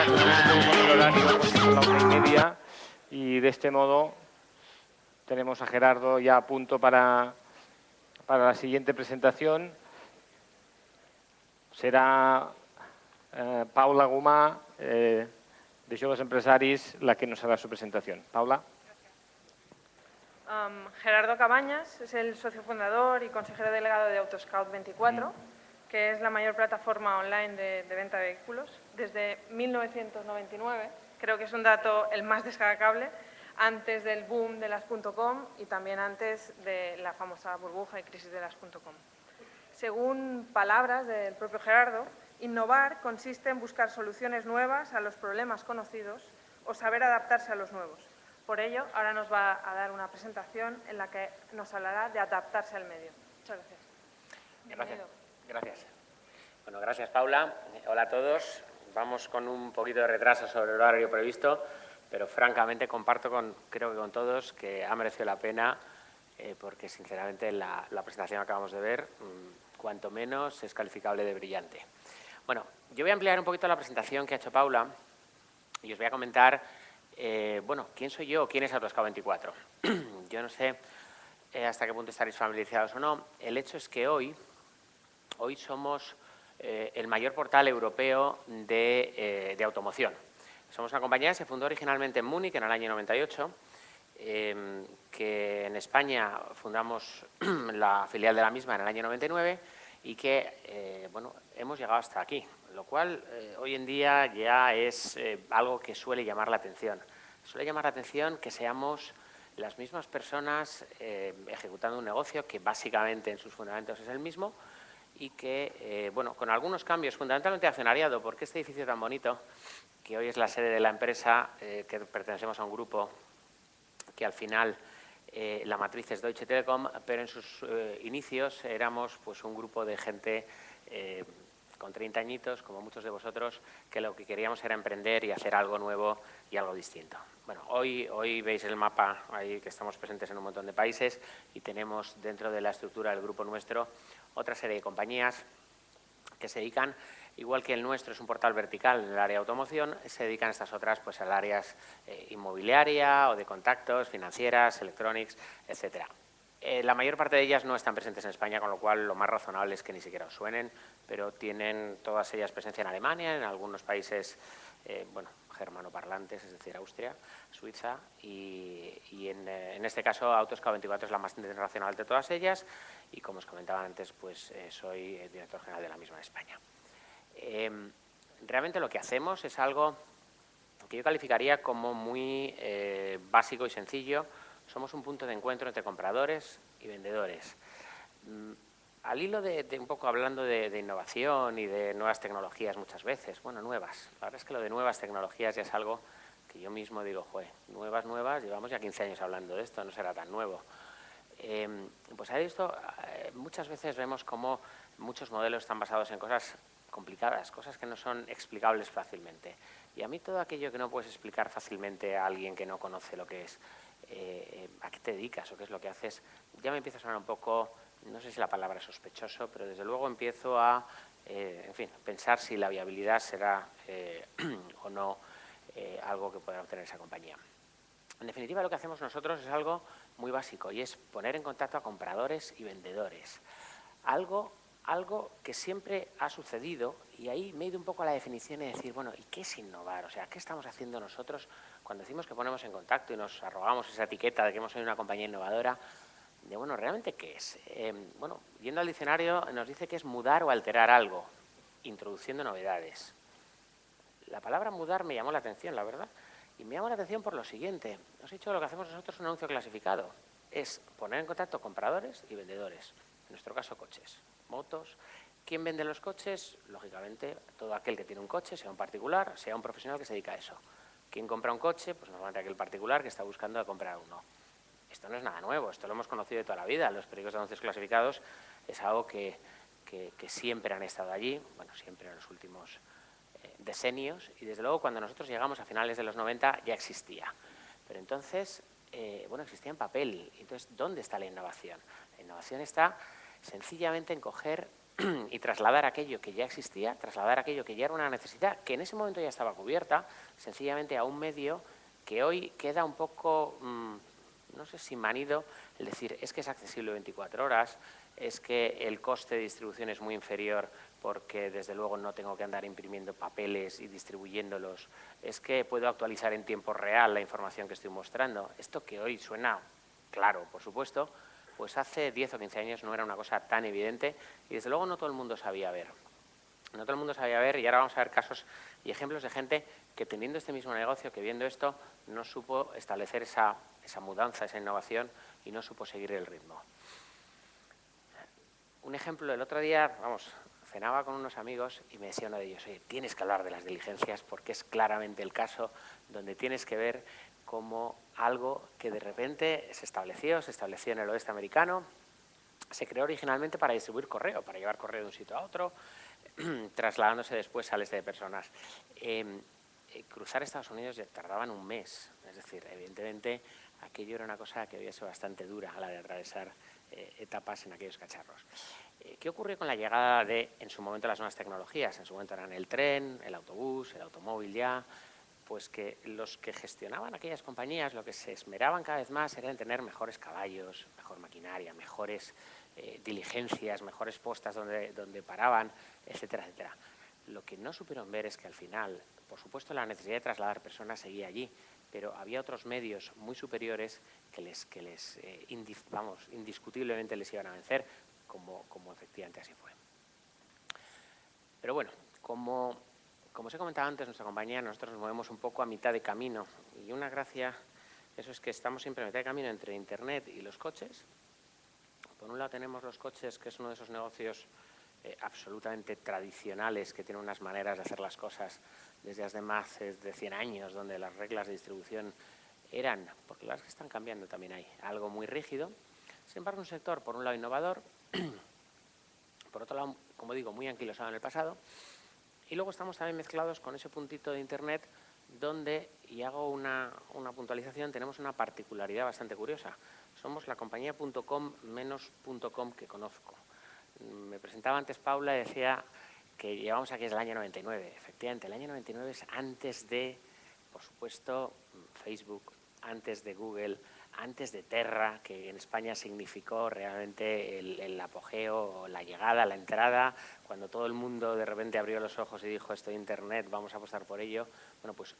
ahora que estamos con el horario, pues son las 1:30, y de este modo tenemos a Gerardo ya a punto para la siguiente presentación. Será Paula Gomà, de Joves Empresaris, la que nos hará su presentación. Paula. Gerardo Cabañas es el socio fundador y consejero delegado de Autoscout24, que es la mayor plataforma online de venta de vehículos desde 1999. Creo que es un dato el más destacable, antes del boom de las .com y también antes de la famosa burbuja y crisis de las .com. Según palabras del propio Gerardo, innovar consiste en buscar soluciones nuevas a los problemas conocidos o saber adaptarse a los nuevos. Por ello, ahora nos va a dar una presentación en la que nos hablará de adaptarse al medio. Muchas gracias. Gracias. Bueno, gracias, Paula. Hola a todos. Vamos con un poquito de retraso sobre el horario previsto, pero francamente comparto creo que con todos que ha merecido la pena porque, sinceramente, la presentación que acabamos de ver, cuanto menos, es calificable de brillante. Bueno, yo voy a ampliar un poquito la presentación que ha hecho Paula y os voy a comentar, bueno, quién soy yo o quién es Autoscout24. Yo no sé hasta qué punto estaréis familiarizados o no. El hecho es que hoy somos el mayor portal europeo de automoción. Somos una compañía que se fundó originalmente en Múnich en el año 98, que en España fundamos la filial de la misma en el año 99 y que, bueno, hemos llegado hasta aquí, lo cual hoy en día ya es algo que suele llamar la atención. Suele llamar la atención que seamos las mismas personas ejecutando un negocio que básicamente en sus fundamentos es el mismo y que, bueno, con algunos cambios, fundamentalmente de accionariado, porque este edificio tan bonito, que hoy es la sede de la empresa, que pertenecemos a un grupo que al final la matriz es Deutsche Telekom, pero en sus inicios éramos pues un grupo de gente con 30 añitos, como muchos de vosotros, que lo que queríamos era emprender y hacer algo nuevo y algo distinto. Bueno, hoy veis el mapa ahí, que estamos presentes en un montón de países y tenemos dentro de la estructura del grupo nuestro otra serie de compañías que se dedican, igual que el nuestro es un portal vertical en el área de automoción, se dedican estas otras pues al áreas inmobiliaria o de contactos, financieras, electronics, etcétera. La mayor parte de ellas no están presentes en España, con lo cual lo más razonable es que ni siquiera os suenen, pero tienen todas ellas presencia en Alemania, en algunos países, bueno, germanoparlantes, es decir, Austria, Suiza, y en este caso Autoscout24 es la más internacional de todas ellas y, como os comentaba antes, pues soy el director general de la misma en España. Realmente lo que hacemos es algo que yo calificaría como muy básico y sencillo. Somos un punto de encuentro entre compradores y vendedores. Al hilo de un poco hablando de innovación y de nuevas tecnologías muchas veces, bueno, nuevas. La verdad es que lo de nuevas tecnologías ya es algo que yo mismo digo, joder, nuevas, llevamos ya 15 años hablando de esto, no será tan nuevo. Pues a esto muchas veces vemos cómo muchos modelos están basados en cosas complicadas, cosas que no son explicables fácilmente. Y a mí todo aquello que no puedes explicar fácilmente a alguien que no conoce lo que es, a qué te dedicas o qué es lo que haces, ya me empieza a sonar un poco, no sé si la palabra es sospechoso, pero desde luego empiezo a, en fin, pensar si la viabilidad será o no algo que pueda obtener esa compañía. En definitiva, lo que hacemos nosotros es algo muy básico y es poner en contacto a compradores y vendedores. Algo que siempre ha sucedido, y ahí me he ido un poco a la definición y decir, bueno, ¿y qué es innovar? O sea, ¿qué estamos haciendo nosotros cuando decimos que ponemos en contacto y nos arrogamos esa etiqueta de que hemos sido una compañía innovadora? De, bueno, ¿realmente qué es? Bueno, yendo al diccionario nos dice que es mudar o alterar algo, introduciendo novedades. La palabra mudar me llamó la atención, la verdad. Y me llamó la atención por lo siguiente. Os he dicho que lo que hacemos nosotros es un anuncio clasificado. Es poner en contacto compradores y vendedores. En nuestro caso, coches, motos. ¿Quién vende los coches? Lógicamente, todo aquel que tiene un coche, sea un particular, sea un profesional que se dedica a eso. ¿Quién compra un coche? Pues normalmente aquel particular que está buscando comprar uno. Esto no es nada nuevo, esto lo hemos conocido de toda la vida. Los periódicos de anuncios clasificados es algo que siempre han estado allí, bueno, siempre en los últimos decenios, y desde luego cuando nosotros llegamos a finales de los 90 ya existía. Pero entonces, bueno, existía en papel. Entonces, ¿dónde está la innovación? La innovación está sencillamente en coger y trasladar aquello que ya existía, trasladar aquello que ya era una necesidad, que en ese momento ya estaba cubierta, sencillamente a un medio que hoy queda un poco, no sé si manido, el decir, es que es accesible 24 horas, es que el coste de distribución es muy inferior porque desde luego no tengo que andar imprimiendo papeles y distribuyéndolos, es que puedo actualizar en tiempo real la información que estoy mostrando. Esto que hoy suena claro, por supuesto, pues hace 10 o 15 años no era una cosa tan evidente y desde luego no todo el mundo sabía ver. No todo el mundo sabía ver y ahora vamos a ver casos y ejemplos de gente que teniendo este mismo negocio, que viendo esto, no supo establecer esa mudanza, esa innovación y no supo seguir el ritmo. Un ejemplo, el otro día, cenaba con unos amigos y me decía uno de ellos, oye, tienes que hablar de las diligencias porque es claramente el caso donde tienes que ver cómo algo que de repente se estableció en el oeste americano, se creó originalmente para distribuir correo, para llevar correo de un sitio a otro, trasladándose después al este de personas. Cruzar Estados Unidos ya tardaban un mes, es decir, evidentemente aquello era una cosa que había sido bastante dura a la de atravesar etapas en aquellos cacharros. ¿Qué ocurrió con la llegada de, en su momento, las nuevas tecnologías? En su momento eran el tren, el autobús, el automóvil ya, pues que los que gestionaban aquellas compañías lo que se esmeraban cada vez más era en tener mejores caballos, mejor maquinaria, mejores diligencias, mejores postas donde paraban, etcétera, etcétera. Lo que no supieron ver es que al final, por supuesto, la necesidad de trasladar personas seguía allí, pero había otros medios muy superiores que indiscutiblemente les iban a vencer, como efectivamente así fue. Pero bueno, como os he comentado antes, nuestra compañía, nosotros nos movemos un poco a mitad de camino. Y una gracia, eso es que estamos siempre a mitad de camino entre Internet y los coches. Por un lado tenemos los coches, que es uno de esos negocios absolutamente tradicionales, que tienen unas maneras de hacer las cosas desde hace más de 100 años, donde las reglas de distribución eran, porque las que están cambiando también hay, algo muy rígido. Sin embargo, un sector, por un lado, innovador, por otro lado, como digo, muy anquilosado en el pasado. Y luego estamos también mezclados con ese puntito de Internet donde, y hago una puntualización, tenemos una particularidad bastante curiosa. Somos la compañía .com menos .com que conozco. Me presentaba antes Paula y decía que llevamos aquí desde el año 99. Efectivamente, el año 99 es antes de, por supuesto, Facebook, antes de Google, antes de Terra, que en España significó realmente el apogeo, la llegada, la entrada, cuando todo el mundo de repente abrió los ojos y dijo esto de Internet, vamos a apostar por ello. Bueno, pues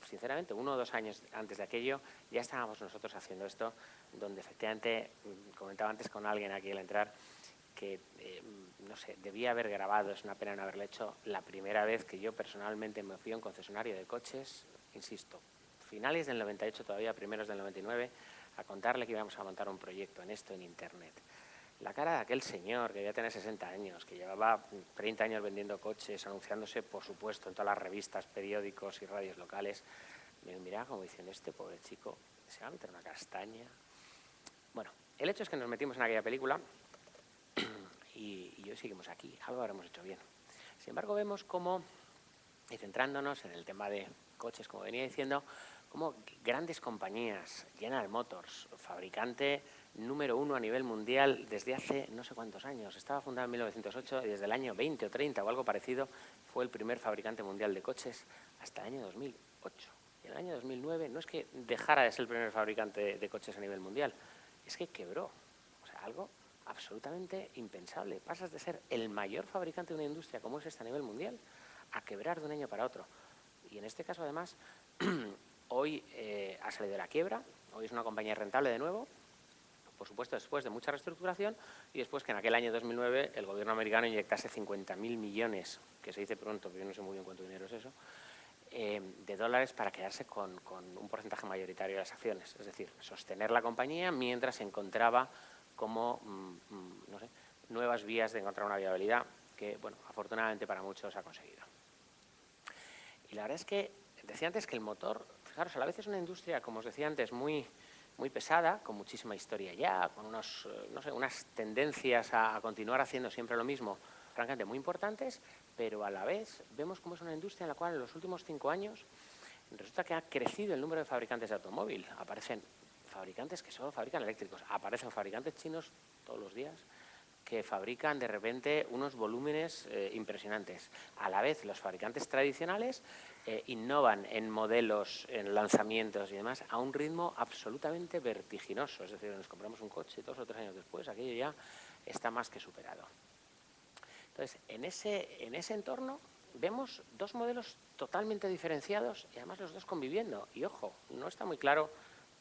sinceramente 1 o 2 años antes de aquello ya estábamos nosotros haciendo esto, donde efectivamente, comentaba antes con alguien aquí al entrar, que, no sé, debía haber grabado, es una pena no haberlo hecho, la primera vez que yo personalmente me fui a un concesionario de coches, insisto, finales del 98 todavía, primeros del 99, a contarle que íbamos a montar un proyecto en esto en Internet. La cara de aquel señor que debía tener 60 años, que llevaba 30 años vendiendo coches, anunciándose, por supuesto, en todas las revistas, periódicos y radios locales, me miraba como diciendo, este pobre chico se va a meter una castaña. Bueno, el hecho es que nos metimos en aquella película y hoy seguimos aquí, algo habremos hecho bien. Sin embargo, vemos cómo, y centrándonos en el tema de coches, como venía diciendo, como grandes compañías, General Motors, fabricante número 1 a nivel mundial desde hace no sé cuántos años, estaba fundada en 1908 y desde el año 20 o 30 o algo parecido fue el primer fabricante mundial de coches hasta el año 2008. Y en el año 2009 no es que dejara de ser el primer fabricante de coches a nivel mundial, es que quebró. O sea, algo absolutamente impensable. Pasas de ser el mayor fabricante de una industria como es esta a nivel mundial a quebrar de un año para otro. Y en este caso, además, hoy ha salido de la quiebra, hoy es una compañía rentable de nuevo, por supuesto después de mucha reestructuración y después que en aquel año 2009 el gobierno americano inyectase 50.000 millones, que se dice pronto, pero yo no sé muy bien cuánto dinero es eso, de dólares para quedarse con un porcentaje mayoritario de las acciones. Es decir, sostener la compañía mientras se encontraba como, no sé, nuevas vías de encontrar una viabilidad que, bueno, afortunadamente para muchos ha conseguido. Y la verdad es que, decía antes que el motor, fijaros, a la vez es una industria, como os decía antes, muy pesada, con muchísima historia ya, con unos, no sé, unas tendencias a continuar haciendo siempre lo mismo, francamente muy importantes, pero a la vez vemos cómo es una industria en la cual en los últimos 5 años resulta que ha crecido el número de fabricantes de automóvil. Aparecen fabricantes que solo fabrican eléctricos, aparecen fabricantes chinos todos los días que fabrican de repente unos volúmenes impresionantes. A la vez, los fabricantes tradicionales innovan en modelos, en lanzamientos y demás a un ritmo absolutamente vertiginoso. Es decir, nos compramos un coche y 2 o 3 años después aquello ya está más que superado. Entonces, en ese entorno vemos 2 modelos totalmente diferenciados y además los 2 conviviendo. Y ojo, no está muy claro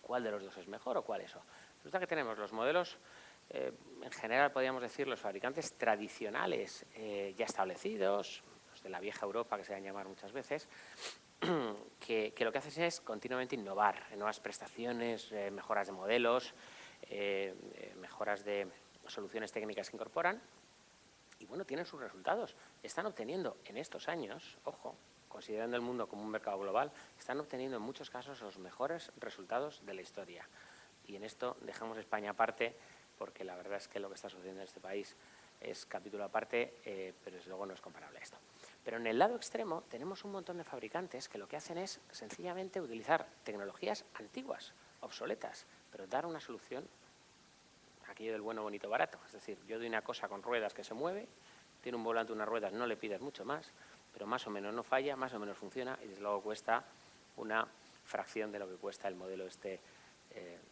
cuál de los 2 es mejor o cuál eso. Resulta que tenemos los modelos, en general podríamos decir los fabricantes tradicionales ya establecidos, los de la vieja Europa que se van a llamar muchas veces, que lo que hacen es continuamente innovar en nuevas prestaciones, mejoras de modelos, mejoras de soluciones técnicas que incorporan. Y bueno, tienen sus resultados. Están obteniendo en estos años, ojo, considerando el mundo como un mercado global, están obteniendo en muchos casos los mejores resultados de la historia. Y en esto dejamos España aparte, porque la verdad es que lo que está sucediendo en este país es capítulo aparte, pero desde luego no es comparable a esto. Pero en el lado extremo tenemos un montón de fabricantes que lo que hacen es sencillamente utilizar tecnologías antiguas, obsoletas, pero dar una solución, aquello del bueno, bonito, barato. Es decir, yo doy una cosa con ruedas que se mueve, tiene un volante, unas ruedas, no le pidas mucho más, pero más o menos no falla, más o menos funciona y desde luego cuesta una fracción de lo que cuesta el modelo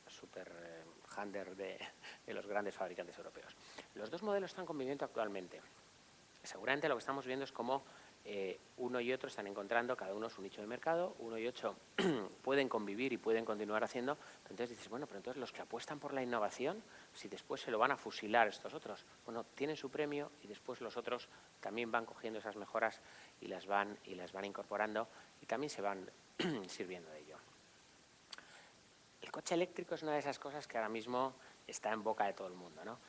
super Hunter de los grandes fabricantes europeos. Los 2 modelos están conviviendo actualmente. Seguramente lo que estamos viendo es cómo uno y otro están encontrando cada uno su nicho de mercado, uno y otro pueden convivir y pueden continuar haciendo. Pero entonces dices, bueno, pero entonces los que apuestan por la innovación, si después se lo van a fusilar estos otros, bueno, tienen su premio y después los otros también van cogiendo esas mejoras y las van incorporando y también se van sirviendo de ello. El coche eléctrico es una de esas cosas que ahora mismo está en boca de todo el mundo, ¿no?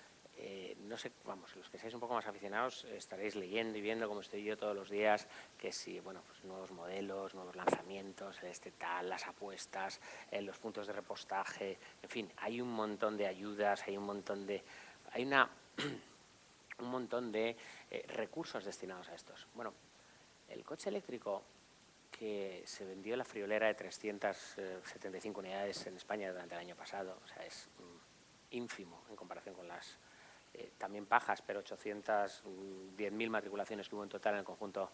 No sé, vamos, los que seáis un poco más aficionados estaréis leyendo y viendo, como estoy yo todos los días, que sí, bueno, pues nuevos modelos, nuevos lanzamientos, las apuestas, los puntos de repostaje, en fin, hay un montón de ayudas, hay un montón de recursos destinados a estos. Bueno, el coche eléctrico que se vendió la friolera de 375 unidades en España durante el año pasado, o sea, es ínfimo en comparación con las también pajas, pero 810.000 matriculaciones que hubo en total en el conjunto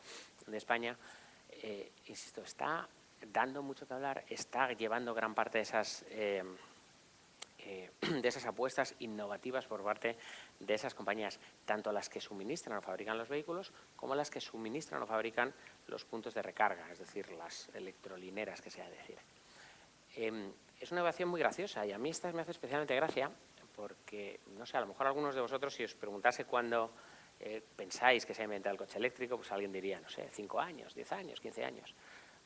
de España. Insisto, está dando mucho que hablar, está llevando gran parte de esas apuestas innovativas por parte de esas compañías, tanto las que suministran o fabrican los vehículos como las que suministran o fabrican los puntos de recarga, es decir, las electrolineras que se ha de decir. Es una innovación muy graciosa y a mí esta me hace especialmente gracia porque, no sé, a lo mejor algunos de vosotros, si os preguntase cuándo pensáis que se ha inventado el coche eléctrico, pues alguien diría, no sé, 5 años, 10 años, 15 años.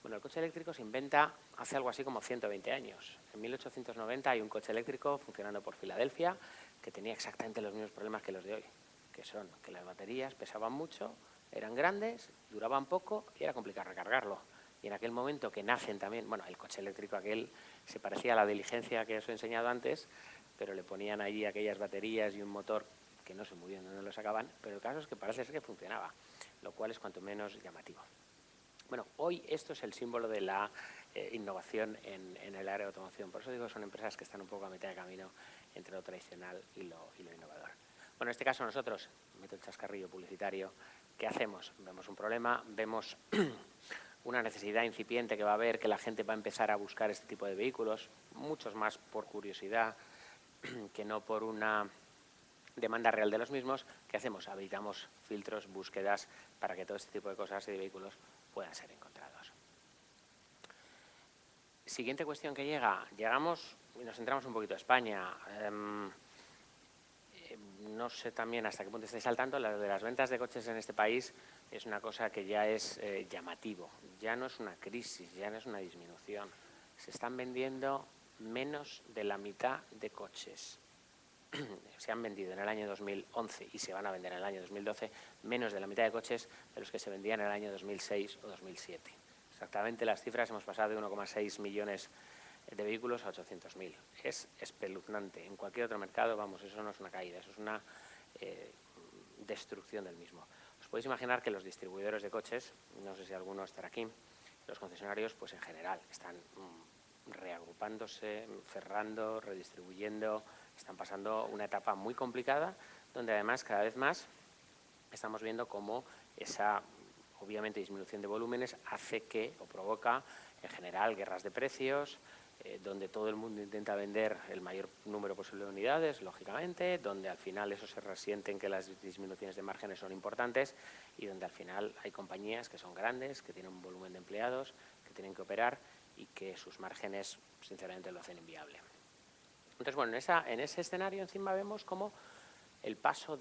Bueno, el coche eléctrico se inventa hace algo así como 120 años. En 1890 hay un coche eléctrico funcionando por Filadelfia que tenía exactamente los mismos problemas que los de hoy, que son que las baterías pesaban mucho, eran grandes, duraban poco y era complicado recargarlo. Y en aquel momento que nacen también, bueno, el coche eléctrico aquel se parecía a la diligencia que os he enseñado antes, pero le ponían allí aquellas baterías y un motor que no sé muy bien dónde lo sacaban, pero el caso es que parece ser que funcionaba, lo cual es cuanto menos llamativo. Bueno, hoy esto es el símbolo de la innovación en el área de automoción. Por eso digo que son empresas que están un poco a mitad de camino entre lo tradicional y lo innovador. Bueno, en este caso nosotros, meto el chascarrillo publicitario, ¿qué hacemos? Vemos un problema, vemos una necesidad incipiente que va a haber, que la gente va a empezar a buscar este tipo de vehículos, muchos más por curiosidad que no por una demanda real de los mismos. ¿Qué hacemos? Habilitamos filtros, búsquedas para que todo este tipo de cosas y de vehículos puedan ser encontrados. Siguiente cuestión que llegamos y nos centramos un poquito a España. No sé también hasta qué punto estáis al tanto, la de las ventas de coches en este país es una cosa que ya es llamativo. Ya no es una crisis, ya no es una disminución. Se están vendiendo menos de la mitad de coches. Se han vendido en el año 2011 y se van a vender en el año 2012 menos de la mitad de coches de los que se vendían en el año 2006 o 2007. Exactamente las cifras, hemos pasado de 1,6 millones de vehículos a 800.000. Es espeluznante. En cualquier otro mercado, vamos, eso no es una caída, eso es una destrucción del mismo. Os podéis imaginar que los distribuidores de coches, no sé si alguno estará aquí, los concesionarios, pues en general, están reagrupándose, cerrando, redistribuyendo, están pasando una etapa muy complicada donde además cada vez más estamos viendo cómo esa, obviamente, disminución de volúmenes hace que, o provoca, en general, guerras de precios, donde todo el mundo intenta vender el mayor número posible de unidades, lógicamente, donde al final eso se resiente en que las disminuciones de márgenes son importantes y donde al final hay compañías que son grandes, que tienen un volumen de empleados, que tienen que operar y que sus márgenes, sinceramente, lo hacen inviable. Entonces, bueno, en ese escenario encima vemos cómo el paso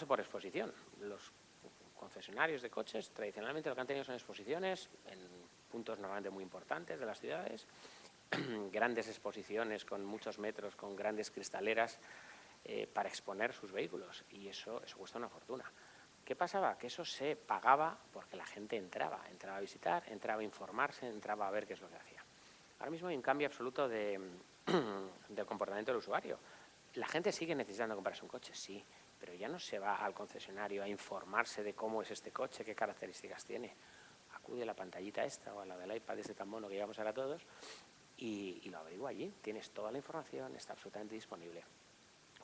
por exposición. Los concesionarios de coches tradicionalmente lo que han tenido son exposiciones en puntos normalmente muy importantes de las ciudades, grandes exposiciones con muchos metros, con grandes cristaleras para exponer sus vehículos, y eso cuesta una fortuna. ¿Qué pasaba? Que eso se pagaba porque la gente entraba a visitar, entraba a informarse, entraba a ver qué es lo que hacía. Ahora mismo hay un cambio absoluto del comportamiento del usuario. La gente sigue necesitando comprarse un coche, sí, pero ya no se va al concesionario a informarse de cómo es este coche, qué características tiene. Acude a la pantallita esta o a la del iPad este tan mono que llevamos ahora todos y lo averigua allí. Tienes toda la información, está absolutamente disponible.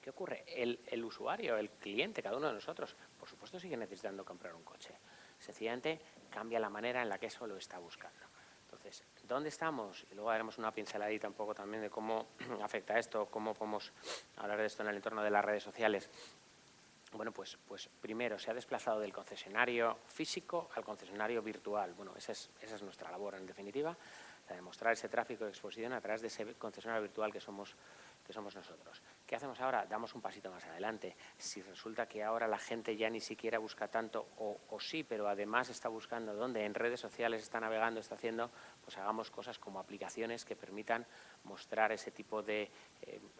¿Qué ocurre? El usuario, el cliente, cada uno de nosotros, por supuesto sigue necesitando comprar un coche. Sencillamente cambia la manera en la que eso lo está buscando. Entonces, ¿dónde estamos? Y luego haremos una pinceladita un poco también de cómo afecta esto, cómo podemos hablar de esto en el entorno de las redes sociales. Bueno, pues primero se ha desplazado del concesionario físico al concesionario virtual. Bueno, esa es nuestra labor, en definitiva, la de mostrar ese tráfico de exposición a través de ese concesionario virtual que somos nosotros. ¿Qué hacemos ahora? Damos un pasito más adelante. Si resulta que ahora la gente ya ni siquiera busca tanto, o sí, pero además está buscando dónde, en redes sociales está navegando, está haciendo, pues hagamos cosas como aplicaciones que permitan mostrar ese tipo de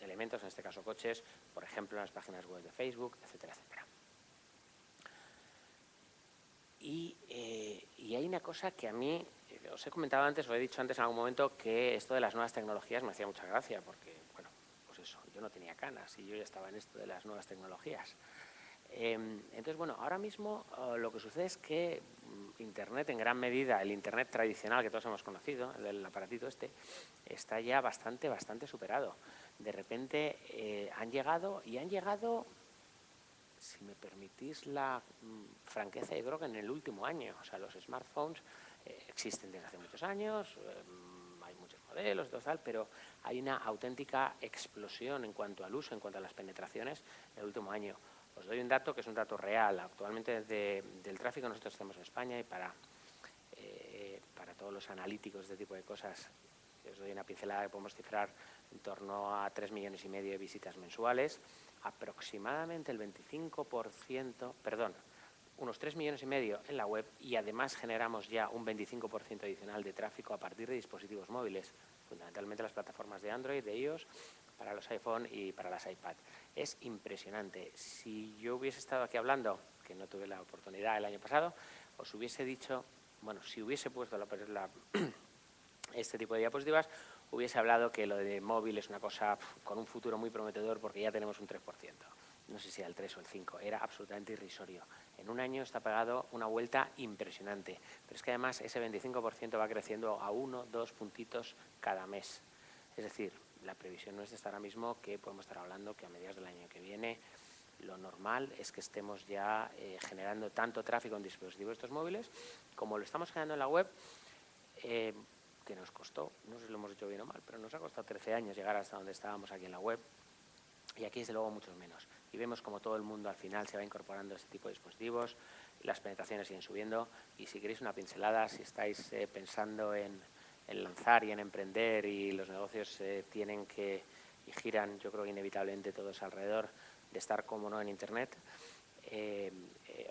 elementos, en este caso coches, por ejemplo, en las páginas web de Facebook, etcétera, etcétera. Y hay una cosa que a mí, os he comentado antes, os he dicho antes en algún momento, que esto de las nuevas tecnologías me hacía mucha gracia, porque, bueno, pues eso, yo no tenía canas y yo ya estaba en esto de las nuevas tecnologías. Entonces, bueno, ahora mismo lo que sucede es que Internet, en gran medida, el Internet tradicional que todos hemos conocido, el aparatito este, está ya bastante superado. De repente han llegado, si me permitís la franqueza, yo creo que en el último año. O sea, los smartphones existen desde hace muchos años, hay muchos modelos, tal, pero hay una auténtica explosión en cuanto al uso, en cuanto a las penetraciones en el último año. Os doy un dato que es un dato real. Actualmente del tráfico nosotros tenemos en España, y para todos los analíticos de este tipo de cosas, os doy una pincelada que podemos cifrar en torno a 3,5 millones de visitas mensuales, aproximadamente el 25%, unos 3,5 millones en la web, y además generamos ya un 25% adicional de tráfico a partir de dispositivos móviles, fundamentalmente las plataformas de Android, de iOS, para los iPhone y para las iPad. Es impresionante. Si yo hubiese estado aquí hablando, que no tuve la oportunidad el año pasado, os hubiese dicho, bueno, si hubiese puesto este tipo de diapositivas, hubiese hablado que lo de móvil es una cosa con un futuro muy prometedor, porque ya tenemos un 3%. No sé si era el 3 o el 5, era absolutamente irrisorio. En un año está pegado una vuelta impresionante, pero es que además ese 25% va creciendo a 1, 2 puntitos cada mes. Es decir, la previsión nuestra está ahora mismo que podemos estar hablando que a mediados del año que viene lo normal es que estemos ya generando tanto tráfico en dispositivos estos móviles como lo estamos generando en la web, que nos costó, no sé si lo hemos hecho bien o mal, pero nos ha costado 13 años llegar hasta donde estábamos aquí en la web, y aquí desde luego muchos menos. Y vemos como todo el mundo al final se va incorporando a este tipo de dispositivos, las penetraciones siguen subiendo, y si queréis una pincelada, si estáis pensando en lanzar y en emprender, y los negocios tienen que y giran, yo creo que inevitablemente todos alrededor de estar cómodo en Internet,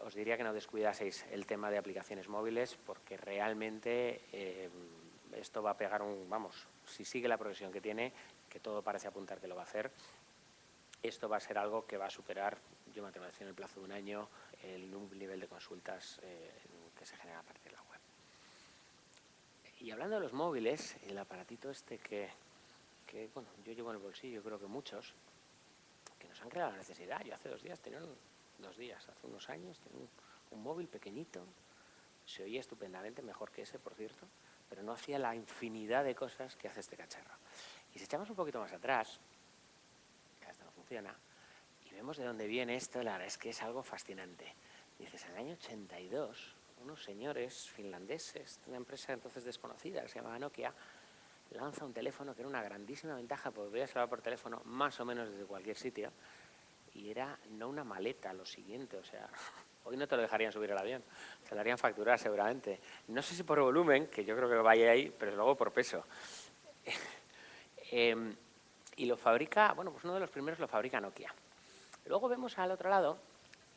os diría que no descuidaseis el tema de aplicaciones móviles, porque realmente esto va a pegar si sigue la progresión que tiene, que todo parece apuntar que lo va a hacer, esto va a ser algo que va a superar, yo me atrevo a decir, en el plazo de un año, el nivel de consultas que se genera a partir de la web. Y hablando de los móviles, el aparatito este que bueno, yo llevo en el bolsillo, creo que muchos, que nos han creado la necesidad. Yo hace 2 días hace unos años, tenía un móvil pequeñito, se oía estupendamente, mejor que ese, por cierto, pero no hacía la infinidad de cosas que hace este cacharro. Y si echamos un poquito más atrás, que esto no funciona, y si vemos de dónde viene esto, la verdad es que es algo fascinante. Dices, en el año 82, unos señores finlandeses de una empresa entonces desconocida que se llamaba Nokia, lanza un teléfono que era una grandísima ventaja porque podías hablar por teléfono más o menos desde cualquier sitio, y era no una maleta, lo siguiente, o sea, hoy no te lo dejarían subir al avión, te lo harían facturar seguramente. No sé si por volumen, que yo creo que vaya ahí, pero luego por peso. Y lo fabrica, bueno, pues uno de los primeros lo fabrica Nokia. Luego vemos al otro lado,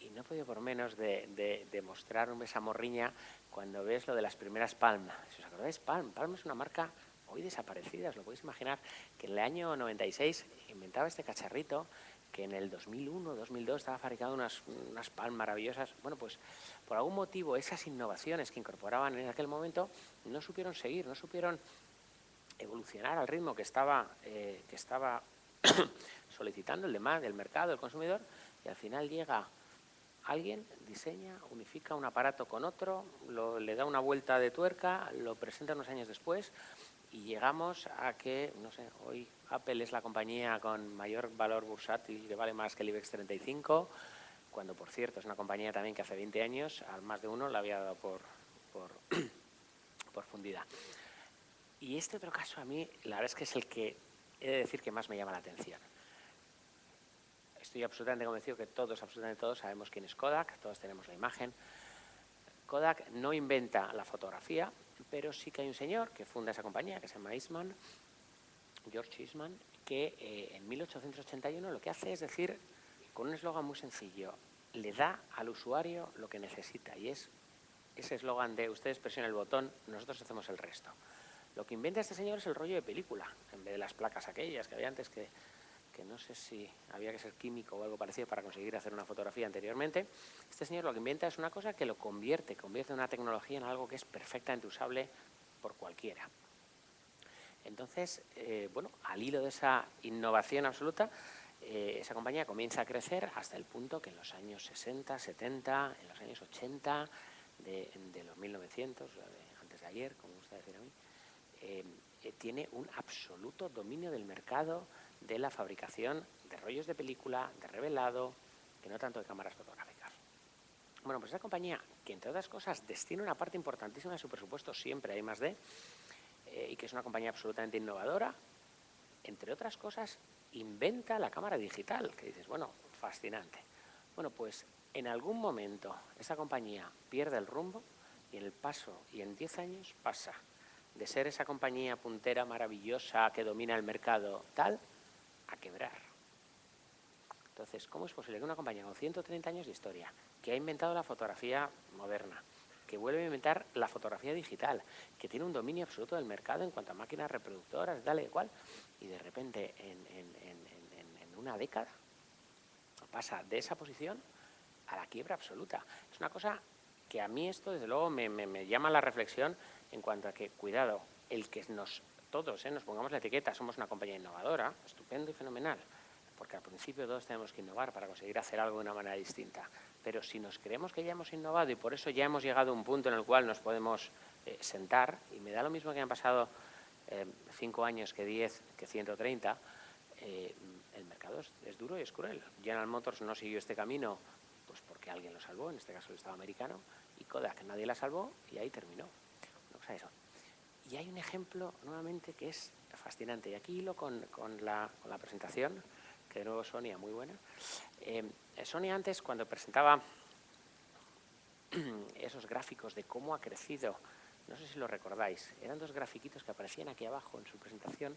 y no he podido por menos de mostrar esa morriña cuando ves lo de las primeras Palm. Si os acordáis, Palm es una marca hoy desaparecida, os lo podéis imaginar, que en el año 96 inventaba este cacharrito, que en el 2001, 2002 estaba fabricando unas Palm maravillosas. Bueno, pues por algún motivo esas innovaciones que incorporaban en aquel momento no supieron seguir, no supieron evolucionar al ritmo que estaba solicitando el demás, el mercado, el consumidor, y al final llega alguien, diseña, unifica un aparato con otro, le da una vuelta de tuerca, lo presenta unos años después y llegamos a que, no sé, hoy Apple es la compañía con mayor valor bursátil, que vale más que el IBEX 35, cuando por cierto es una compañía también que hace 20 años al más de uno la había dado por fundida. Y este otro caso a mí, la verdad es que es el que he de decir que más me llama la atención. Estoy absolutamente convencido que absolutamente todos, sabemos quién es Kodak, todos tenemos la imagen. Kodak no inventa la fotografía, pero sí que hay un señor que funda esa compañía, que se llama Eastman, George Eastman, que en 1881 lo que hace es decir, con un eslogan muy sencillo, le da al usuario lo que necesita, y es ese eslogan de ustedes presionen el botón, nosotros hacemos el resto. Lo que inventa este señor es el rollo de película, en vez de las placas aquellas que había antes, que no sé si había que ser químico o algo parecido para conseguir hacer una fotografía anteriormente. Este señor lo que inventa es una cosa que lo convierte una tecnología en algo que es perfectamente usable por cualquiera. Entonces, bueno, al hilo de esa innovación absoluta, esa compañía comienza a crecer hasta el punto que en los años 60, 70, en los años 80 de los 1900, antes de ayer, como me gusta decir a mí, tiene un absoluto dominio del mercado de la fabricación de rollos de película, de revelado, que no tanto de cámaras fotográficas. Bueno, pues esa compañía, que entre otras cosas destina una parte importantísima de su presupuesto siempre a I+D, y que es una compañía absolutamente innovadora, entre otras cosas, inventa la cámara digital, que dices, bueno, fascinante. Bueno, pues en algún momento esa compañía pierde el rumbo y en el paso, y en 10 años pasa de ser esa compañía puntera maravillosa que domina el mercado tal, a quebrar. Entonces, ¿cómo es posible que una compañía con 130 años de historia, que ha inventado la fotografía moderna, que vuelve a inventar la fotografía digital, que tiene un dominio absoluto del mercado en cuanto a máquinas reproductoras, tal y cual, y de repente en una década pasa de esa posición a la quiebra absoluta? Es una cosa que a mí esto, desde luego, me llama a la reflexión en cuanto a que, cuidado, el que todos nos pongamos la etiqueta, somos una compañía innovadora, estupendo y fenomenal, porque al principio todos tenemos que innovar para conseguir hacer algo de una manera distinta. Pero si nos creemos que ya hemos innovado y por eso ya hemos llegado a un punto en el cual nos podemos sentar, y me da lo mismo que han pasado 5 años que 10, que 130, el mercado es duro y es cruel. General Motors no siguió este camino pues porque alguien lo salvó, en este caso el Estado americano, y Kodak nadie la salvó y ahí terminó. No pasa eso. Y hay un ejemplo, nuevamente, que es fascinante. Y aquí hilo con la presentación, que de nuevo Sonia, muy buena. Sonia antes, cuando presentaba esos gráficos de cómo ha crecido, no sé si lo recordáis, eran 2 grafiquitos que aparecían aquí abajo en su presentación,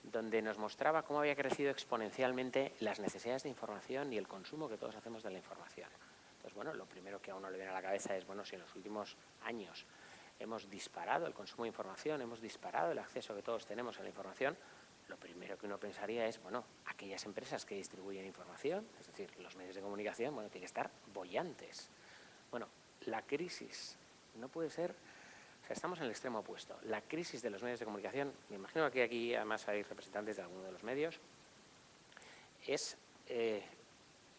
donde nos mostraba cómo había crecido exponencialmente las necesidades de información y el consumo que todos hacemos de la información. Entonces, bueno, lo primero que a uno le viene a la cabeza es, bueno, si en los últimos años hemos disparado el consumo de información, hemos disparado el acceso que todos tenemos a la información, lo primero que uno pensaría es, bueno, aquellas empresas que distribuyen información, es decir, los medios de comunicación, bueno, tienen que estar bollantes. Bueno, la crisis no puede ser, o sea, estamos en el extremo opuesto. La crisis de los medios de comunicación, me imagino que aquí además hay representantes de alguno de los medios, es,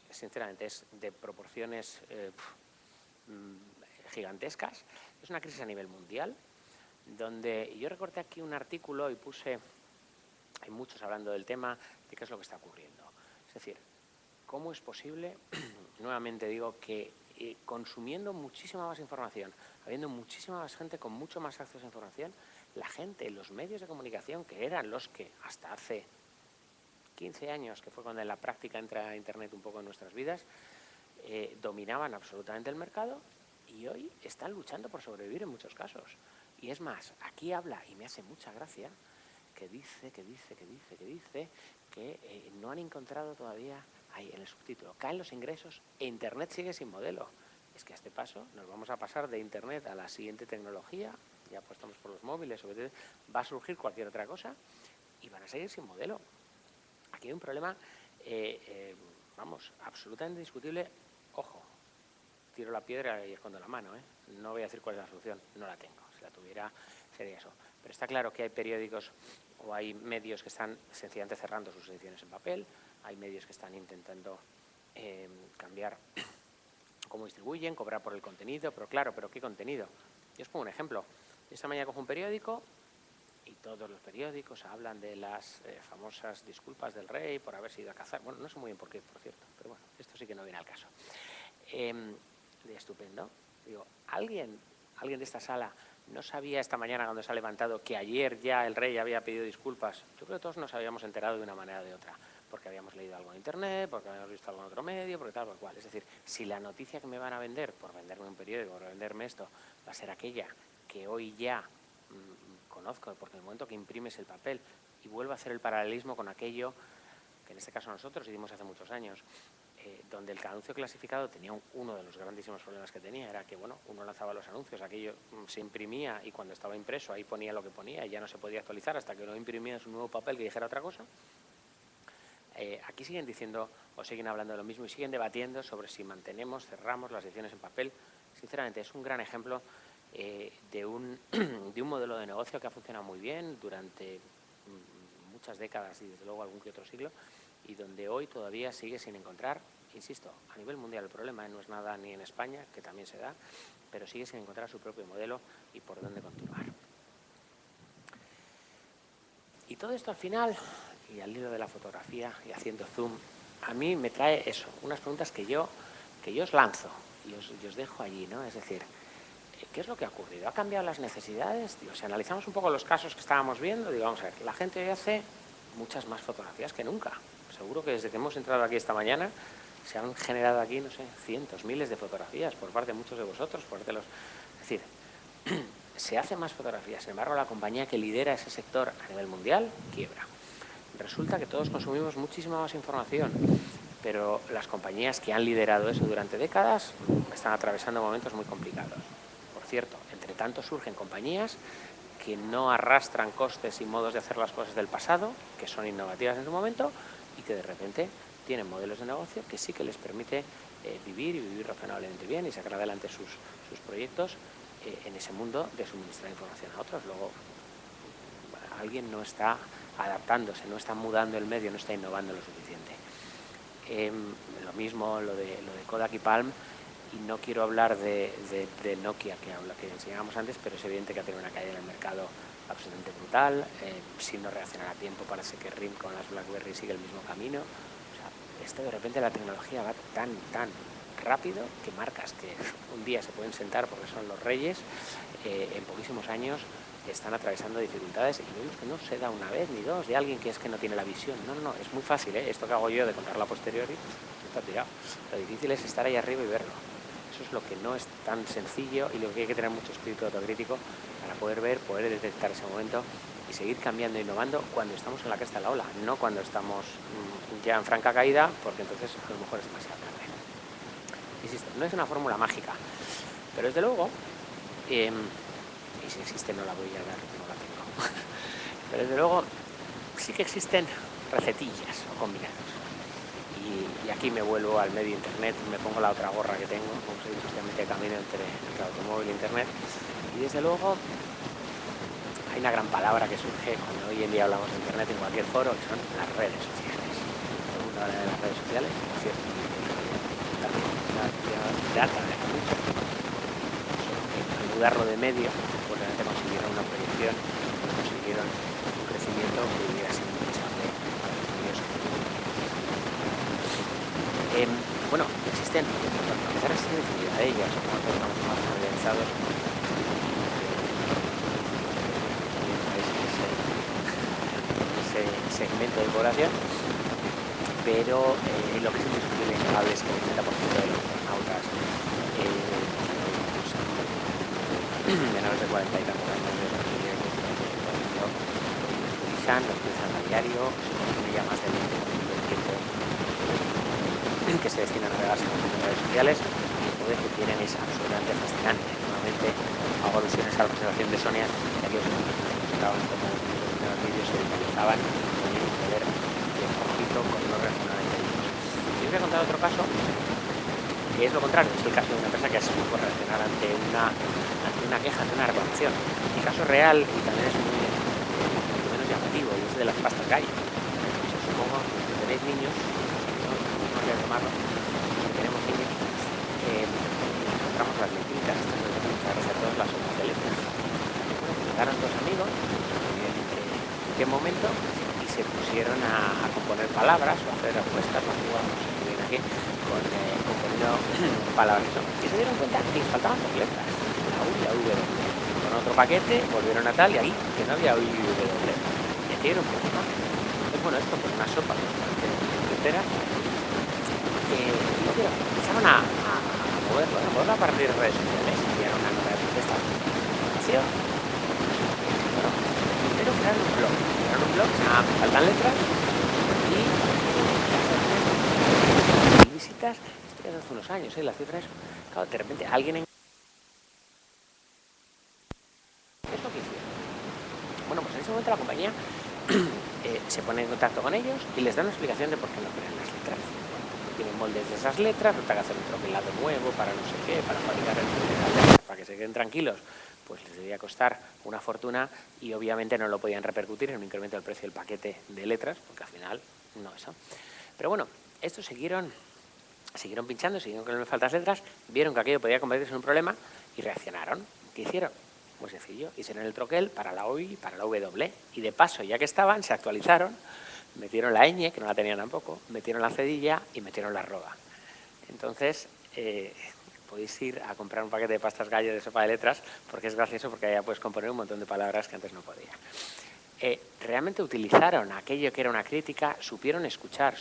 sinceramente, es de proporciones gigantescas. Es una crisis a nivel mundial, donde yo recorté aquí un artículo y hay muchos hablando del tema de qué es lo que está ocurriendo. Es decir, cómo es posible, nuevamente digo, que consumiendo muchísima más información, habiendo muchísima más gente con mucho más acceso a información, la gente, los medios de comunicación, que eran los que hasta hace 15 años, que fue cuando en la práctica entra Internet un poco en nuestras vidas, dominaban absolutamente el mercado y hoy están luchando por sobrevivir en muchos casos. Y es más, aquí habla, y me hace mucha gracia, que dice que no han encontrado todavía, ahí en el subtítulo, caen los ingresos e Internet sigue sin modelo. Es que a este paso nos vamos a pasar de Internet a la siguiente tecnología, ya apostamos por los móviles, va a surgir cualquier otra cosa y van a seguir sin modelo. Aquí hay un problema, vamos, absolutamente discutible. Ojo, tiro la piedra y escondo la mano, ¿eh? No voy a decir cuál es la solución, no la tengo. Si la tuviera, sería eso. Pero está claro que hay periódicos o hay medios que están sencillamente cerrando sus ediciones en papel, hay medios que están intentando cambiar cómo distribuyen, cobrar por el contenido, pero claro, ¿pero qué contenido? Yo os pongo un ejemplo. Esta mañana cojo un periódico y todos los periódicos hablan de las famosas disculpas del rey por haberse ido a cazar. Bueno, no sé muy bien por qué, por cierto, pero bueno, esto sí que no viene al caso. De estupendo. Digo, ¿alguien de esta sala no sabía esta mañana cuando se ha levantado que ayer ya el rey había pedido disculpas? Yo creo que todos nos habíamos enterado de una manera o de otra, porque habíamos leído algo en internet, porque habíamos visto algo en otro medio, porque tal, por cual. Es decir, si la noticia que me van a vender, por venderme un periódico, por venderme esto, va a ser aquella que hoy ya conozco, porque en el momento que imprimes el papel y vuelvo a hacer el paralelismo con aquello que en este caso nosotros hicimos hace muchos años, donde el anuncio clasificado tenía uno de los grandísimos problemas que tenía, era que bueno, uno lanzaba los anuncios, aquello se imprimía y cuando estaba impreso ahí ponía lo que ponía y ya no se podía actualizar hasta que uno imprimía su nuevo papel que dijera otra cosa. Aquí siguen diciendo o siguen hablando de lo mismo y siguen debatiendo sobre si mantenemos, cerramos las ediciones en papel. Sinceramente es un gran ejemplo de un modelo de negocio que ha funcionado muy bien durante muchas décadas y desde luego algún que otro siglo, y donde hoy todavía sigue sin encontrar, insisto, a nivel mundial el problema no es nada ni en España, que también se da, pero sigue sin encontrar su propio modelo y por dónde continuar. Y todo esto al final, y al hilo de la fotografía y haciendo zoom, a mí me trae eso, unas preguntas que yo os lanzo y os dejo allí, ¿no? Es decir, ¿qué es lo que ha ocurrido? ¿Ha cambiado las necesidades? Digo, si analizamos un poco los casos que estábamos viendo, digo, vamos a ver, la gente hoy hace muchas más fotografías que nunca. Seguro que desde que hemos entrado aquí esta mañana se han generado aquí, no sé, cientos, miles de fotografías por parte de muchos de vosotros, por parte de los... Es decir, se hace más fotografías, sin embargo la compañía que lidera ese sector a nivel mundial quiebra. Resulta que todos consumimos muchísima más información, pero las compañías que han liderado eso durante décadas están atravesando momentos muy complicados. Por cierto, entre tanto surgen compañías que no arrastran costes y modos de hacer las cosas del pasado, que son innovativas en su momento y que de repente tienen modelos de negocio que sí que les permite vivir y vivir razonablemente bien y sacar adelante sus proyectos en ese mundo de suministrar información a otros. Luego, alguien no está adaptándose, no está mudando el medio, no está innovando lo suficiente. Lo mismo lo de Kodak y Palm, y no quiero hablar de Nokia, que enseñábamos antes, pero es evidente que ha tenido una caída en el mercado absolutamente brutal. Si no reaccionan a tiempo, parece que RIM con las BlackBerry sigue el mismo camino. O sea, esto de repente la tecnología va tan rápido que marcas que un día se pueden sentar porque son los reyes, en poquísimos años están atravesando dificultades y vemos que no se da una vez ni dos de alguien que es que no tiene la visión. No, es muy fácil, ¿eh? Esto que hago yo de contarlo a posteriori, está tirado. Lo difícil es estar ahí arriba y verlo. Eso es lo que no es tan sencillo y lo que hay que tener mucho espíritu autocrítico para poder ver, poder detectar ese momento y seguir cambiando e innovando cuando estamos en la cresta de la ola, no cuando estamos ya en franca caída, porque entonces a lo mejor es demasiado tarde. Insisto, no es una fórmula mágica, pero desde luego, y si existe no la voy a dar, no la tengo, pero desde luego sí que existen recetillas o combinados. Y aquí me vuelvo al medio internet, me pongo la otra gorra que tengo, como os he dicho, justamente camino entre el automóvil e internet, y desde luego hay una gran palabra que surge cuando hoy en día hablamos de internet en cualquier foro, que son las redes sociales. Todo el mundo habla de las redes sociales, por cierto, data de hace mucho, solo que al mudarlo de medio, pues realmente consiguieron una proyección, consiguieron un crecimiento que hubiera sido impensable para los medios. Bueno, existen infinidad de ellas, como nosotros estamos más familiarizados ese segmento de población, pero lo que es indiscutible e innegable es que el 80% de los internautas menores de 40 y tantos años lo utilizan a diario, se consume ya más del 20% del tiempo que se destinan a regarse con redes sociales, y el poder que tienen es absolutamente fascinante. Nuevamente hago alusiones a la presentación de Sonia, ya que os mostraban cómo los vídeos se viralizaban y tenían un poder poquito con no razonablemente ellos. Yo os voy a contar otro caso que es lo contrario, es el caso de una empresa que se supo reaccionar ante una queja, ante una reclamación. El caso real, y también es muy menos llamativo, y es de las pastas gallo. Supongo que tenéis niños, no voy a tomarlo, si tenemos niños, encontramos las letritas, muchas veces todas las hojas de letras. Bueno, pues llegaron dos amigos, en qué momento, y se pusieron a componer palabras o a hacer apuestas, las jugamos bien aquí, componiendo palabras. Y se dieron cuenta que les faltaban dos letras, la U y la W. Con otro paquete volvieron a tal y ahí que no había U y W. Y aquí era un problema. Entonces, bueno, esto por una sopa entera. Empezaron a moverlo a partir de redes sociales. Enviaron una nota de protesta a la información. Bueno, pero crearon un blog. Se llama Faltan Letras y visitas. Esto ya hace unos años, las cifras. Claro, de repente alguien ¿qué es lo que hicieron? Bueno, pues en ese momento la compañía se pone en contacto con ellos y les da una explicación de por qué no crean las letras. Tienen moldes de esas letras, no te hacer un troquelado nuevo para no sé qué, para fabricar el letras, para que se queden tranquilos, pues les debía costar una fortuna y obviamente no lo podían repercutir en un incremento del precio del paquete de letras, porque al final no eso. Pero bueno, estos siguieron pinchando, siguieron con las faltas letras, vieron que aquello podía convertirse en un problema y reaccionaron. ¿Qué hicieron? Muy sencillo, hicieron el troquel para la O y para la W, y de paso, ya que estaban, se actualizaron, metieron la ñ, que no la tenían tampoco, metieron la cedilla y metieron la arroba. Entonces, podéis ir a comprar un paquete de pastas gallo de sopa de letras, porque es gracioso, porque ya puedes componer un montón de palabras que antes no podía. Realmente utilizaron aquello que era una crítica, supieron escuchar a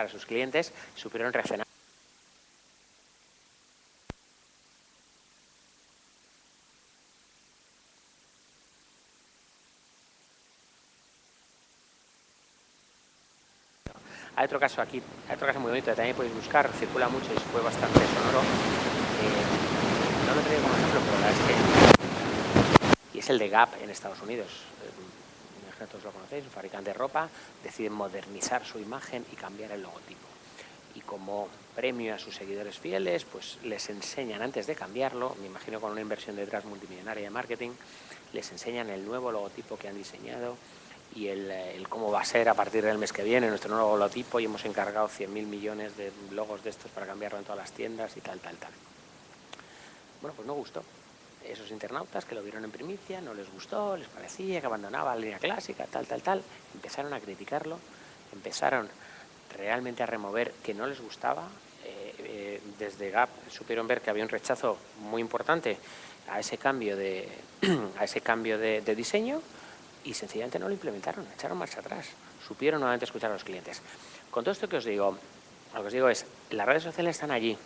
sus clientes, supieron reaccionar. Hay otro caso aquí, muy bonito que también podéis buscar, circula mucho y fue bastante sonoro. No lo traigo como ejemplo, pero la verdad es que... Y es el de Gap en Estados Unidos. Imagino que todos lo conocéis, un fabricante de ropa, deciden modernizar su imagen y cambiar el logotipo. Y como premio a sus seguidores fieles, pues les enseñan, antes de cambiarlo, me imagino con una inversión detrás multimillonaria de marketing, les enseñan el nuevo logotipo que han diseñado y el cómo va a ser a partir del mes que viene nuestro nuevo logotipo, y hemos encargado 100.000 millones de logos de estos para cambiarlo en todas las tiendas y tal. Bueno, pues no gustó. Esos internautas que lo vieron en primicia, no les gustó, les parecía que abandonaba la línea clásica, tal, empezaron a criticarlo, empezaron realmente a remover que no les gustaba. Desde Gap supieron ver que había un rechazo muy importante a ese cambio de diseño, y sencillamente no lo implementaron, echaron marcha atrás. Supieron nuevamente escuchar a los clientes. Con todo esto que os digo, lo que os digo es, las redes sociales están allí.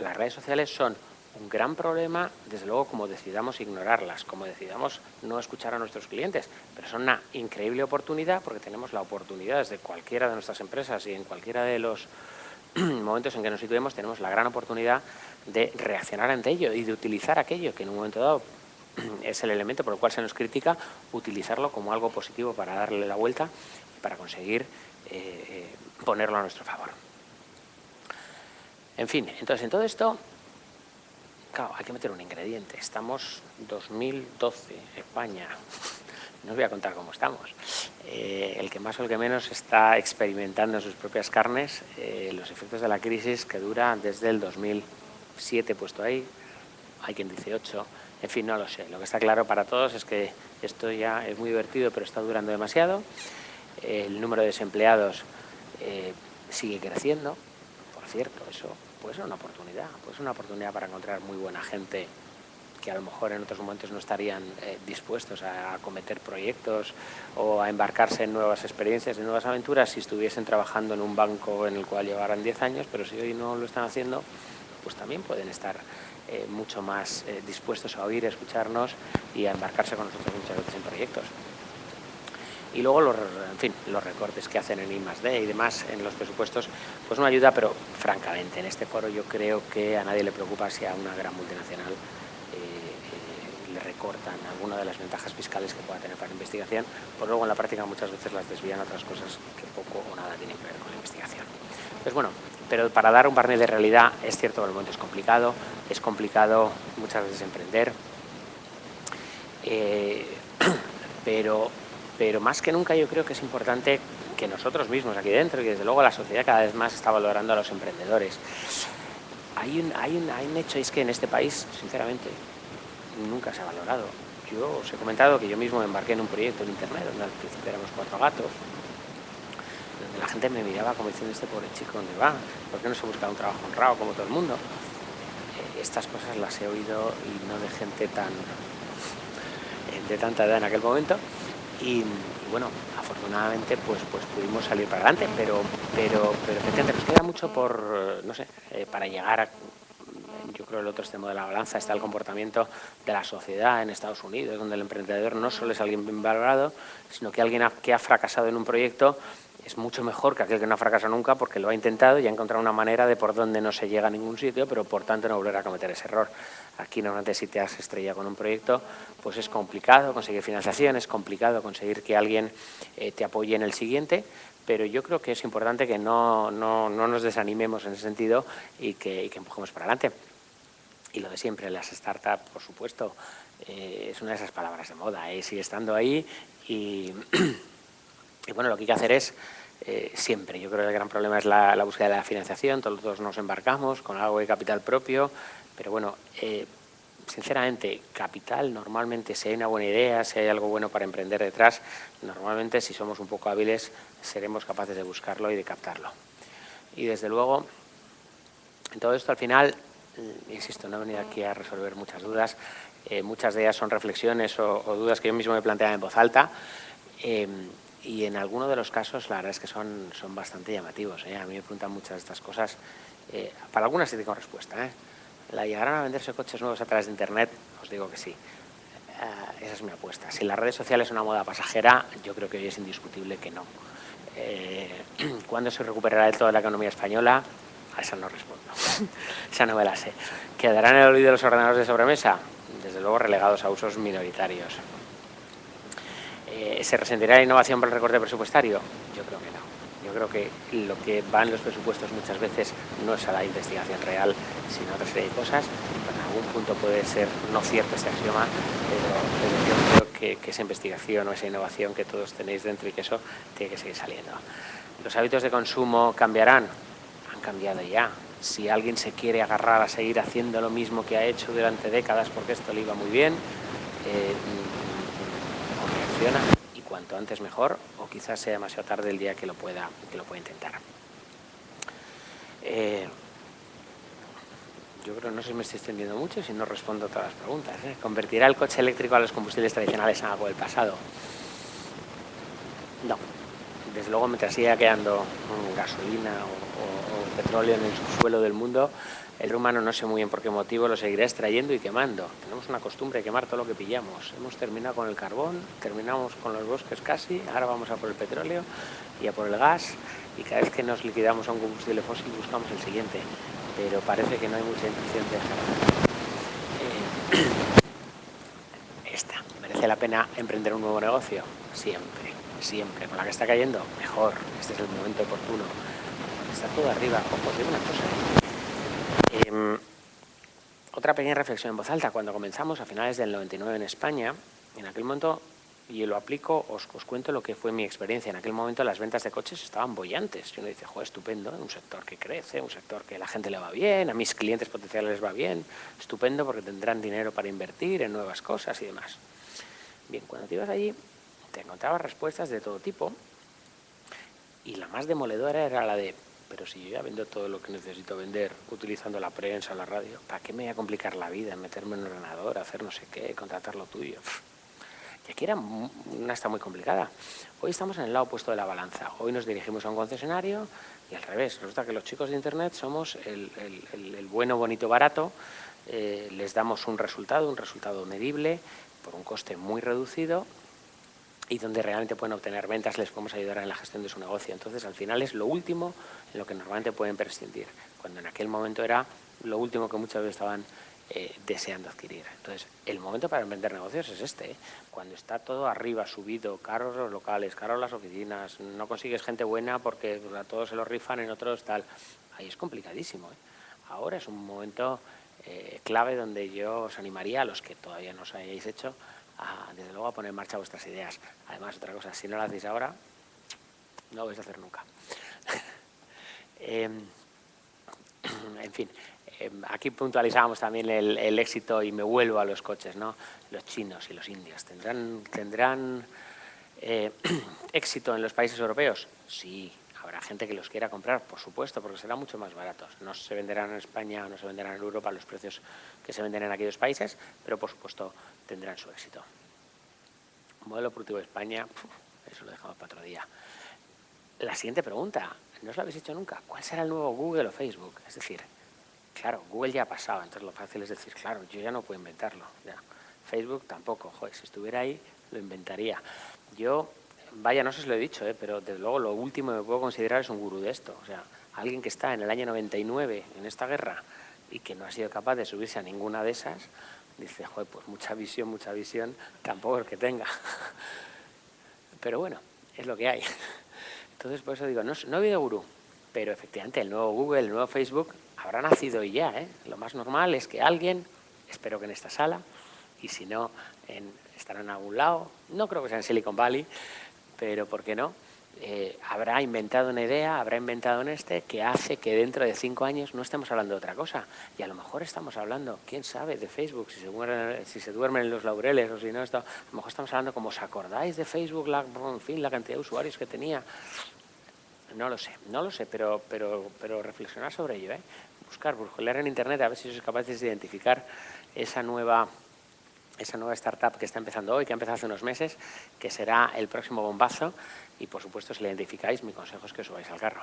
Las redes sociales son un gran problema, desde luego, como decidamos ignorarlas, como decidamos no escuchar a nuestros clientes, pero son una increíble oportunidad, porque tenemos la oportunidad desde cualquiera de nuestras empresas y en cualquiera de los momentos en que nos situemos, tenemos la gran oportunidad de reaccionar ante ello y de utilizar aquello que en un momento dado es el elemento por el cual se nos critica, utilizarlo como algo positivo para darle la vuelta y para conseguir ponerlo a nuestro favor. En fin, entonces en todo esto, claro, hay que meter un ingrediente. Estamos 2012, España, no os voy a contar cómo estamos. El que más o el que menos está experimentando en sus propias carnes los efectos de la crisis, que dura desde el 2007 puesto ahí, hay quien dice 8, en fin, no lo sé. Lo que está claro para todos es que esto ya es muy divertido, pero está durando demasiado. El número de desempleados sigue creciendo. cierto, eso puede ser una oportunidad para encontrar muy buena gente que a lo mejor en otros momentos no estarían dispuestos a acometer proyectos o a embarcarse en nuevas experiencias, en nuevas aventuras, si estuviesen trabajando en un banco en el cual llevaran 10 años, pero si hoy no lo están haciendo, pues también pueden estar mucho más dispuestos a oír, escucharnos y a embarcarse con nosotros muchas veces en proyectos. Y luego, los recortes que hacen en I+D y demás en los presupuestos, pues no ayuda, pero francamente, en este foro yo creo que a nadie le preocupa si a una gran multinacional le recortan alguna de las ventajas fiscales que pueda tener para la investigación, pues luego en la práctica muchas veces las desvían a otras cosas que poco o nada tienen que ver con la investigación. Pues bueno, pero para dar un barniz de realidad, es cierto que el momento es complicado muchas veces emprender, pero más que nunca yo creo que es importante que nosotros mismos aquí dentro, y desde luego la sociedad cada vez más está valorando a los emprendedores. Hay un hecho, y es que en este país, sinceramente, nunca se ha valorado. Yo os he comentado que yo mismo me embarqué en un proyecto en internet, donde al principio éramos 4 gatos, donde la gente me miraba como diciendo, este pobre chico, ¿dónde va? ¿Por qué no se busca un trabajo honrado como todo el mundo? Estas cosas las he oído y no de gente de tanta edad en aquel momento. Y bueno, afortunadamente pues pudimos salir para adelante, pero efectivamente nos queda mucho por, no sé, para llegar a... Yo creo que el otro extremo de la balanza está el comportamiento de la sociedad en Estados Unidos, donde el emprendedor no solo es alguien bien valorado, sino que alguien que ha fracasado en un proyecto es mucho mejor que aquel que no ha fracasado nunca, porque lo ha intentado y ha encontrado una manera de por donde no se llega a ningún sitio, pero por tanto no volver a cometer ese error. Aquí normalmente si te has estrellado con un proyecto, pues es complicado conseguir financiación, es complicado conseguir que alguien te apoye en el siguiente, pero yo creo que es importante que no nos desanimemos en ese sentido y que empujemos para adelante. Y lo de siempre, las startups, por supuesto, es una de esas palabras de moda, sigue estando ahí y bueno, lo que hay que hacer es siempre, yo creo que el gran problema es la búsqueda de la financiación, todos nos embarcamos con algo de capital propio, pero bueno, sinceramente, capital normalmente, si hay una buena idea, si hay algo bueno para emprender detrás, normalmente si somos un poco hábiles seremos capaces de buscarlo y de captarlo. Y desde luego, en todo esto al final, insisto, no he venido aquí a resolver muchas dudas, muchas de ellas son reflexiones o dudas que yo mismo me planteaba en voz alta, y en alguno de los casos la verdad es que son bastante llamativos. A mí me preguntan muchas de estas cosas, para algunas sí tengo respuesta. ¿La llegarán a venderse coches nuevos a través de internet? Os digo que sí. Esa es mi apuesta. Si las redes sociales son una moda pasajera, yo creo que hoy es indiscutible que no. ¿Cuándo se recuperará de toda la economía española? A esa no respondo. Esa no me la sé. ¿Quedarán en el olvido los ordenadores de sobremesa? Desde luego relegados a usos minoritarios. ¿Se resentirá la innovación por el recorte presupuestario? Yo creo que no. Yo creo que lo que va en los presupuestos muchas veces no es a la investigación real, sino a otra serie de cosas. En algún punto puede ser no cierto este axioma, pero yo creo que esa investigación o esa innovación que todos tenéis dentro y que eso tiene que seguir saliendo. ¿Los hábitos de consumo cambiarán? Han cambiado ya. Si alguien se quiere agarrar a seguir haciendo lo mismo que ha hecho durante décadas porque esto le iba muy bien, reacciona, y cuanto antes mejor, o quizás sea demasiado tarde el día que lo pueda intentar. Yo creo, no sé si me estoy extendiendo mucho, si no respondo a todas las preguntas. ¿Convertirá el coche eléctrico a los combustibles tradicionales en algo del pasado? No. Desde luego, mientras siga quedando gasolina o petróleo en el subsuelo del mundo, el ser humano, no sé muy bien por qué motivo, lo seguirá extrayendo y quemando. Tenemos una costumbre de quemar todo lo que pillamos. Hemos terminado con el carbón, terminamos con los bosques casi, ahora vamos a por el petróleo y a por el gas, y cada vez que nos liquidamos a un combustible fósil buscamos el siguiente, pero parece que no hay mucha intención de hacerlo. ¿Merece la pena emprender un nuevo negocio? Siempre. Con la que está cayendo, mejor. Este es el momento oportuno. Está todo arriba. Ojo, digo una cosa. Otra pequeña reflexión en voz alta. Cuando comenzamos a finales del 99 en España, en aquel momento, y lo aplico, os cuento lo que fue mi experiencia. En aquel momento las ventas de coches estaban bollantes. Y uno dice, joder, estupendo, un sector que crece, un sector que a la gente le va bien, a mis clientes potenciales les va bien, estupendo porque tendrán dinero para invertir en nuevas cosas y demás. Bien, cuando te ibas allí, te encontrabas respuestas de todo tipo, y la más demoledora era la de, pero si yo ya vendo todo lo que necesito vender utilizando la prensa, la radio, ¿para qué me voy a complicar la vida, meterme en un ordenador, hacer no sé qué, contratar lo tuyo? Y aquí era una está muy complicada. Hoy estamos en el lado opuesto de la balanza. Hoy nos dirigimos a un concesionario y al revés. Resulta que los chicos de Internet somos el bueno, bonito, barato. Les damos un resultado medible por un coste muy reducido y donde realmente pueden obtener ventas, les podemos ayudar en la gestión de su negocio. Entonces, al final es lo último en lo que normalmente pueden prescindir, cuando en aquel momento era lo último que muchas veces estaban deseando adquirir. Entonces, el momento para emprender negocios es este, cuando está todo arriba, subido, caros los locales, caros las oficinas, no consigues gente buena porque a todos se lo rifan, en otros tal. Ahí es complicadísimo. Ahora es un momento clave donde yo os animaría a los que todavía no os hayáis hecho desde luego a poner en marcha vuestras ideas. Además, otra cosa, si no lo hacéis ahora, no lo vais a hacer nunca. En fin, aquí puntualizábamos también el éxito y me vuelvo a los coches, ¿no? Los chinos y los indios, ¿tendrán éxito en los países europeos? Sí. Habrá gente que los quiera comprar, por supuesto, porque serán mucho más baratos. No se venderán en España, no se venderán en Europa a los precios que se venden en aquellos países, pero por supuesto tendrán su éxito. Modelo productivo de España, eso lo dejamos para otro día. La siguiente pregunta, no os lo habéis hecho nunca, ¿cuál será el nuevo Google o Facebook? Es decir, claro, Google ya ha pasado, entonces lo fácil es decir, claro, yo ya no puedo inventarlo. Ya. Facebook tampoco, joder, si estuviera ahí lo inventaría. Yo... Vaya, no sé si lo he dicho, pero desde luego lo último que me puedo considerar es un gurú de esto. O sea, alguien que está en el año 99 en esta guerra y que no ha sido capaz de subirse a ninguna de esas, dice, joder, pues mucha visión, tampoco es que tenga. Pero bueno, es lo que hay. Entonces, por eso digo, no ha habido gurú, pero efectivamente el nuevo Google, el nuevo Facebook, habrá nacido y ya. Lo más normal es que alguien, espero que en esta sala, y si no, estará en algún lado, no creo que sea en Silicon Valley, pero ¿por qué no? Habrá inventado una idea, habrá inventado que hace que dentro de 5 años no estemos hablando de otra cosa. Y a lo mejor estamos hablando, quién sabe, de Facebook, si se duermen en los laureles o si no, a lo mejor estamos hablando como, ¿os acordáis de Facebook, la cantidad de usuarios que tenía? No lo sé, pero reflexionar sobre ello, buscar en Internet a ver si sois capaces de identificar esa nueva startup que está empezando hoy, que ha empezado hace unos meses, que será el próximo bombazo y, por supuesto, si la identificáis, mi consejo es que os subáis al carro.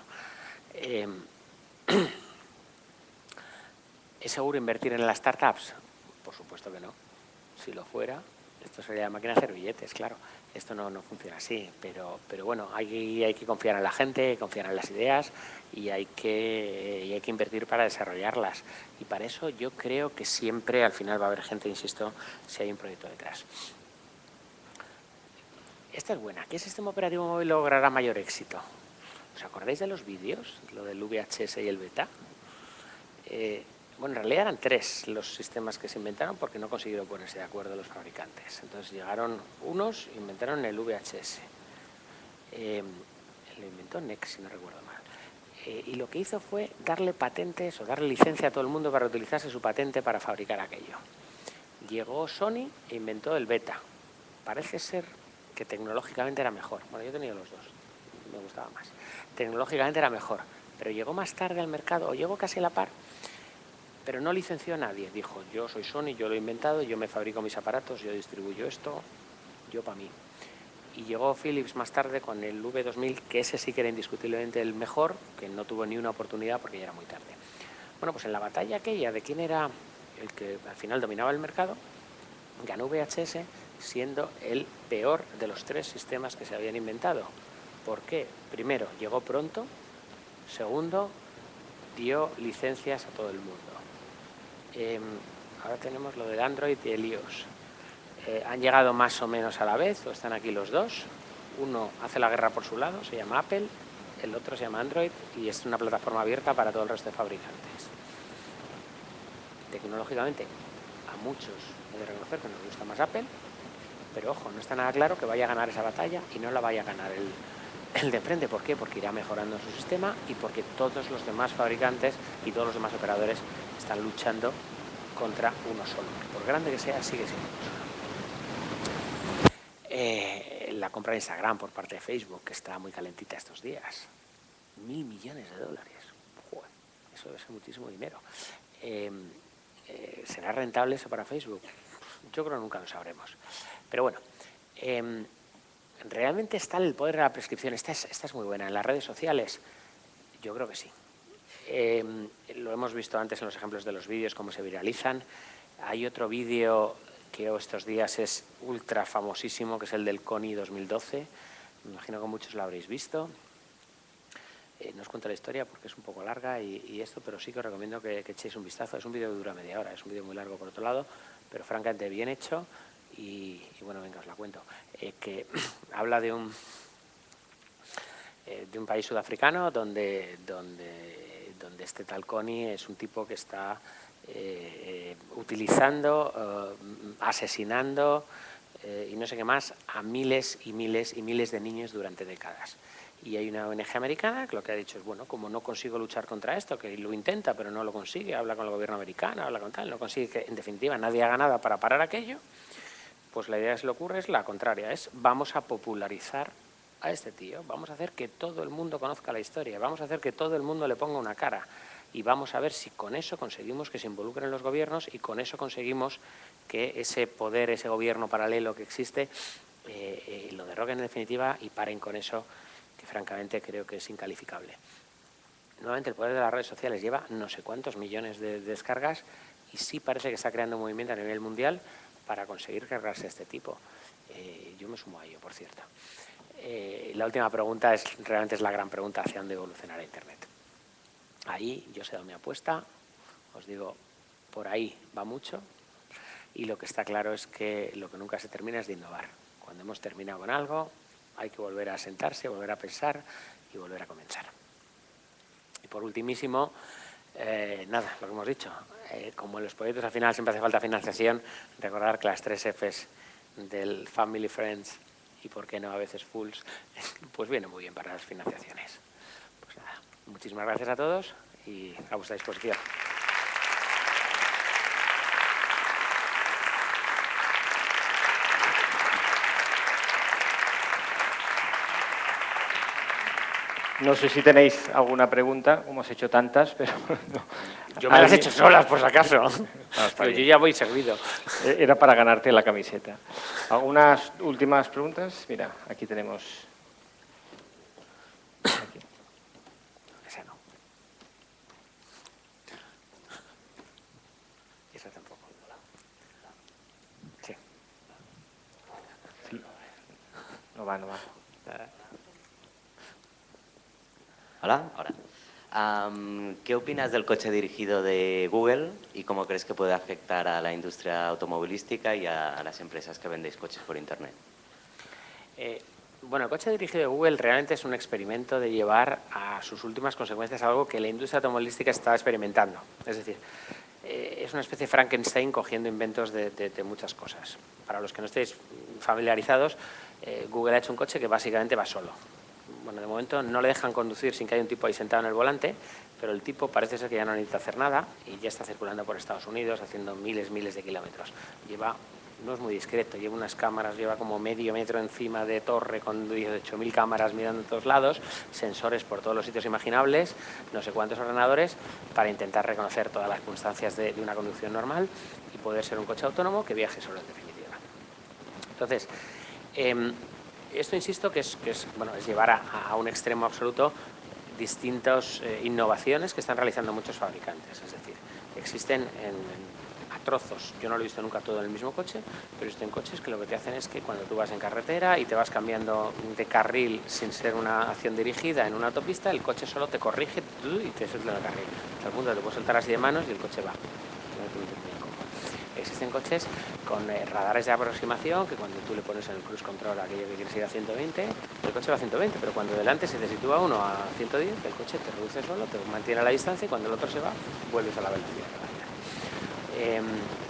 ¿Es seguro invertir en las startups? Por supuesto que no. Si lo fuera, esto sería la máquina de hacer billetes, claro. Esto no funciona así, pero bueno, hay que confiar en la gente, confiar en las ideas y hay que invertir para desarrollarlas. Y para eso yo creo que siempre al final va a haber gente, insisto, si hay un proyecto detrás. Esta es buena. ¿Qué sistema operativo móvil logrará mayor éxito? ¿Os acordáis de los vídeos? Lo del VHS y el beta. Bueno, en realidad eran 3 los sistemas que se inventaron porque no consiguieron ponerse de acuerdo los fabricantes. Entonces llegaron unos e inventaron el VHS. Lo inventó NEC, si no recuerdo mal. Y lo que hizo fue darle patentes o darle licencia a todo el mundo para utilizarse su patente para fabricar aquello. Llegó Sony e inventó el beta. Parece ser que tecnológicamente era mejor. Bueno, yo he tenido los dos, me gustaba más. Tecnológicamente era mejor, pero llegó más tarde al mercado, o llegó casi a la par, pero no licenció a nadie. Dijo, yo soy Sony, yo lo he inventado, yo me fabrico mis aparatos, yo distribuyo esto, yo para mí. Y llegó Philips más tarde con el V2000, que ese sí que era indiscutiblemente el mejor, que no tuvo ni una oportunidad porque ya era muy tarde. Bueno, pues en la batalla aquella de quién era el que al final dominaba el mercado, ganó VHS siendo el peor de los 3 sistemas que se habían inventado. ¿Por qué? Primero, llegó pronto. Segundo, dio licencias a todo el mundo. Ahora tenemos lo del Android y el iOS. Han llegado más o menos a la vez, o están aquí los dos. Uno hace la guerra por su lado, se llama Apple, el otro se llama Android y es una plataforma abierta para todo el resto de fabricantes. Tecnológicamente, a muchos he de reconocer que nos gusta más Apple, pero ojo, no está nada claro que vaya a ganar esa batalla y no la vaya a ganar el de enfrente. ¿Por qué? Porque irá mejorando su sistema y porque todos los demás fabricantes y todos los demás operadores están luchando contra uno solo. Por grande que sea, sigue siendo uno solo. La compra de Instagram por parte de Facebook, que está muy calentita estos días. 1.000 millones de dólares. Joder, eso debe ser muchísimo dinero. ¿Será rentable eso para Facebook? Yo creo que nunca lo sabremos. Pero bueno, ¿realmente está el poder de la prescripción? Esta es muy buena. ¿En las redes sociales? Yo creo que sí. Lo hemos visto antes en los ejemplos de los vídeos, cómo se viralizan. Hay otro vídeo que estos días es ultra famosísimo, que es el del CONI 2012. Me imagino que muchos lo habréis visto. No os cuento la historia porque es un poco larga y esto, pero sí que os recomiendo que echéis un vistazo. Es un vídeo que dura media hora, es un vídeo muy largo por otro lado, pero francamente bien hecho y bueno, venga, os la cuento. Que habla de un país sudafricano donde este tal CONI es un tipo que está utilizando, asesinando y no sé qué más a miles y miles y miles de niños durante décadas. Y hay una ONG americana que lo que ha dicho es, bueno, como no consigo luchar contra esto, que lo intenta pero no lo consigue, habla con el gobierno americano, habla con tal, no consigue que en definitiva nadie haga nada para parar aquello, pues la idea que se le ocurre es la contraria, es vamos a popularizar a este tío, vamos a hacer que todo el mundo conozca la historia, vamos a hacer que todo el mundo le ponga una cara y vamos a ver si con eso conseguimos que se involucren los gobiernos y con eso conseguimos que ese poder, ese gobierno paralelo que existe, lo derroquen en definitiva y paren con eso, que francamente creo que es incalificable. Nuevamente, el poder de las redes sociales lleva no sé cuántos millones de descargas y sí parece que está creando un movimiento a nivel mundial para conseguir cargarse a este tipo. Yo me sumo a ello, por cierto. La última pregunta realmente es la gran pregunta, ¿hacia dónde evolucionará Internet? Ahí yo os he dado mi apuesta, os digo, por ahí va mucho y lo que está claro es que lo que nunca se termina es de innovar. Cuando hemos terminado con algo, hay que volver a sentarse, volver a pensar y volver a comenzar. Y por ultimísimo, nada, lo que hemos dicho. Como en los proyectos al final siempre hace falta financiación, recordar que las 3 Fs del Family, Friends y, por qué no, a veces Fools, pues viene muy bien para las financiaciones. Pues nada, muchísimas gracias a todos y a vuestra disposición. No sé si tenéis alguna pregunta, hemos hecho tantas, pero no. Yo me las he hecho solas, por si acaso. Pero bien. yo ya voy servido. Era para ganarte la camiseta. ¿Algunas últimas preguntas? Mira, aquí tenemos... Aquí. Esa no. Esa tampoco. Sí. Sí. No va, no va. Hola, ahora. ¿Qué opinas del coche dirigido de Google y cómo crees que puede afectar a la industria automovilística y a las empresas que vendéis coches por Internet? Bueno, el coche dirigido de Google realmente es un experimento de llevar a sus últimas consecuencias algo que la industria automovilística está experimentando. Es decir, es una especie de Frankenstein cogiendo inventos de muchas cosas. Para los que no estéis familiarizados, Google ha hecho un coche que básicamente va solo. Bueno, de momento no le dejan conducir sin que haya un tipo ahí sentado en el volante, pero el tipo parece ser que ya no necesita hacer nada y ya está circulando por Estados Unidos haciendo miles de kilómetros. No es muy discreto, lleva unas cámaras, lleva como medio metro encima de torre con 18.000 cámaras mirando en todos lados, sensores por todos los sitios imaginables, no sé cuántos ordenadores, para intentar reconocer todas las circunstancias de una conducción normal y poder ser un coche autónomo que viaje solo en definitiva. Entonces, esto insisto que es llevar a un extremo absoluto distintas innovaciones que están realizando muchos fabricantes. Es decir, existen a trozos, yo no lo he visto nunca todo en el mismo coche, pero existen coches que lo que te hacen es que cuando tú vas en carretera y te vas cambiando de carril sin ser una acción dirigida en una autopista, el coche solo te corrige y te suelta el carril. Al punto te puedes soltar así de manos y el coche va. Existen coches con radares de aproximación que cuando tú le pones en el cruise control aquello que quieres ir a 120, el coche va a 120, pero cuando delante se te sitúa uno a 110, el coche te reduce solo, te mantiene a la distancia y cuando el otro se va, vuelves a la velocidad que vaya.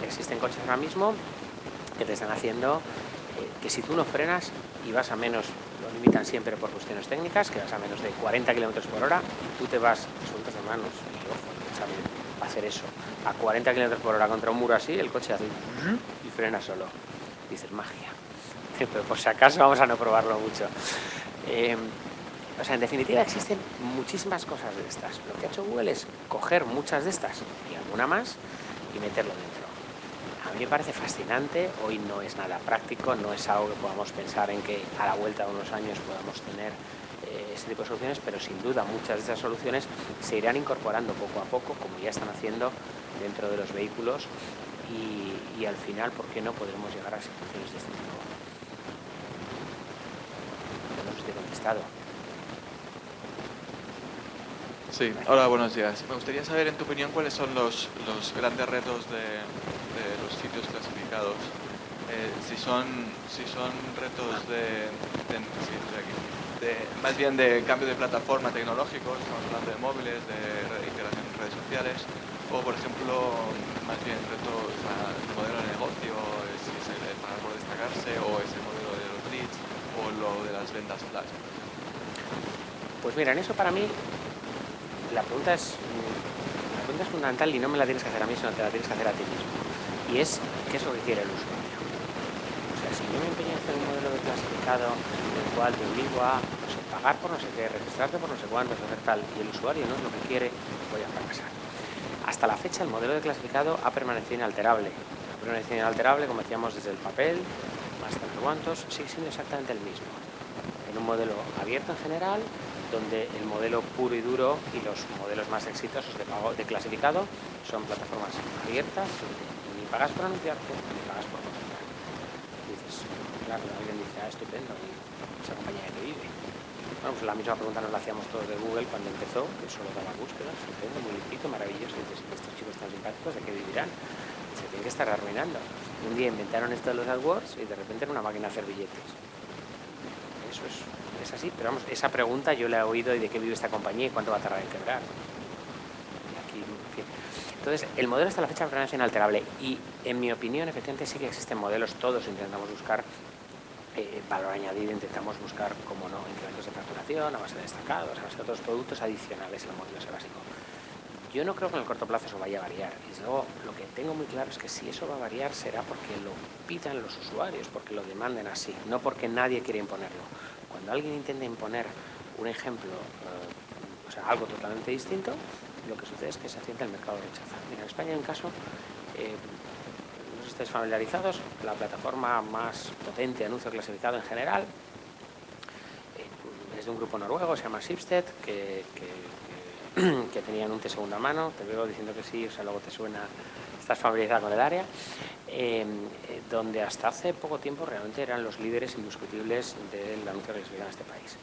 Existen coches ahora mismo que te están haciendo que si tú no frenas y vas a menos, lo limitan siempre por cuestiones técnicas, que vas a menos de 40 km por hora, tú te vas, sueltas de manos, y ojo, el examen va a hacer eso, a 40 km por hora contra un muro así, el coche hace y frena solo. Dices, magia. Pero por si acaso vamos a no probarlo mucho. O sea, en definitiva existen muchísimas cosas de estas. Lo que ha hecho Google es coger muchas de estas y alguna más y meterlo dentro. A mí me parece fascinante, hoy no es nada práctico, no es algo que podamos pensar en que a la vuelta de unos años podamos tener ese tipo de soluciones, pero sin duda muchas de esas soluciones se irán incorporando poco a poco, como ya están haciendo dentro de los vehículos, y al final, ¿por qué no podremos llegar a situaciones de este tipo? No sé si te he contestado. Sí, hola, buenos días. Me gustaría saber, en tu opinión, cuáles son los grandes retos de los sitios clasificados. Si son retos más bien de cambio de plataforma tecnológico, estamos hablando de móviles, de integración en redes sociales, o, por ejemplo, más bien retos de modelo de negocio, si es el pagar por destacarse, o es el modelo de los leads, o lo de las ventas flash. Pues mira, en eso para mí la pregunta es fundamental y no me la tienes que hacer a mí, sino te la tienes que hacer a ti mismo. Y es, ¿qué es lo que quiere el usuario? O sea, si yo me empeño en hacer un modelo de clasificado en el cual te obligo a pagar por no sé qué, registrarte por no sé cuántos, hacer tal, y el usuario no es lo que quiere, voy a fracasar. Hasta la fecha el modelo de clasificado ha permanecido inalterable. Ha permanecido inalterable, como decíamos, desde el papel, hasta no sé cuántos, sigue siendo exactamente el mismo. En un modelo abierto en general, donde el modelo puro y duro y los modelos más exitosos de pago de clasificado son plataformas abiertas, donde ni pagas por anunciarte, ni pagas por contratar. Dices, claro, alguien dice, estupendo, ¿y esa compañía que vive? Bueno, pues la misma pregunta nos la hacíamos todos de Google cuando empezó, que solo daba búsquedas, estupendo, muy limpito, maravilloso. Y dices, estos chicos tan simpáticos, ¿de qué vivirán? Se tienen que estar arruinando. Un día inventaron esto de los AdWords y de repente era una máquina de hacer billetes. Eso es así, pero vamos, esa pregunta yo la he oído, y de qué vive esta compañía y cuánto va a tardar en quebrar. Aquí, en fin. Entonces, el modelo hasta la fecha permanece inalterable y, en mi opinión, efectivamente sí que existen modelos, todos intentamos buscar valor añadido, intentamos buscar, como no, incrementos de facturación, a base de destacados, a base de otros productos adicionales al modelo ese básico. Yo no creo que en el corto plazo eso vaya a variar. Y desde luego, lo que tengo muy claro es que si eso va a variar será porque lo pidan los usuarios, porque lo demanden así, no porque nadie quiere imponerlo. Cuando alguien intenta imponer un ejemplo, o sea, algo totalmente distinto, lo que sucede es que se asienta el mercado de rechaza. Mira, en España hay un caso, no sé si estáis familiarizados, la plataforma más potente de anuncio clasificado en general, es de un grupo noruego, se llama Schibsted, que tenían un de segunda mano, te veo diciendo que sí, o sea, luego te suena, estás familiarizado con el área, donde hasta hace poco tiempo realmente eran los líderes indiscutibles del anuncio clasificado en este país.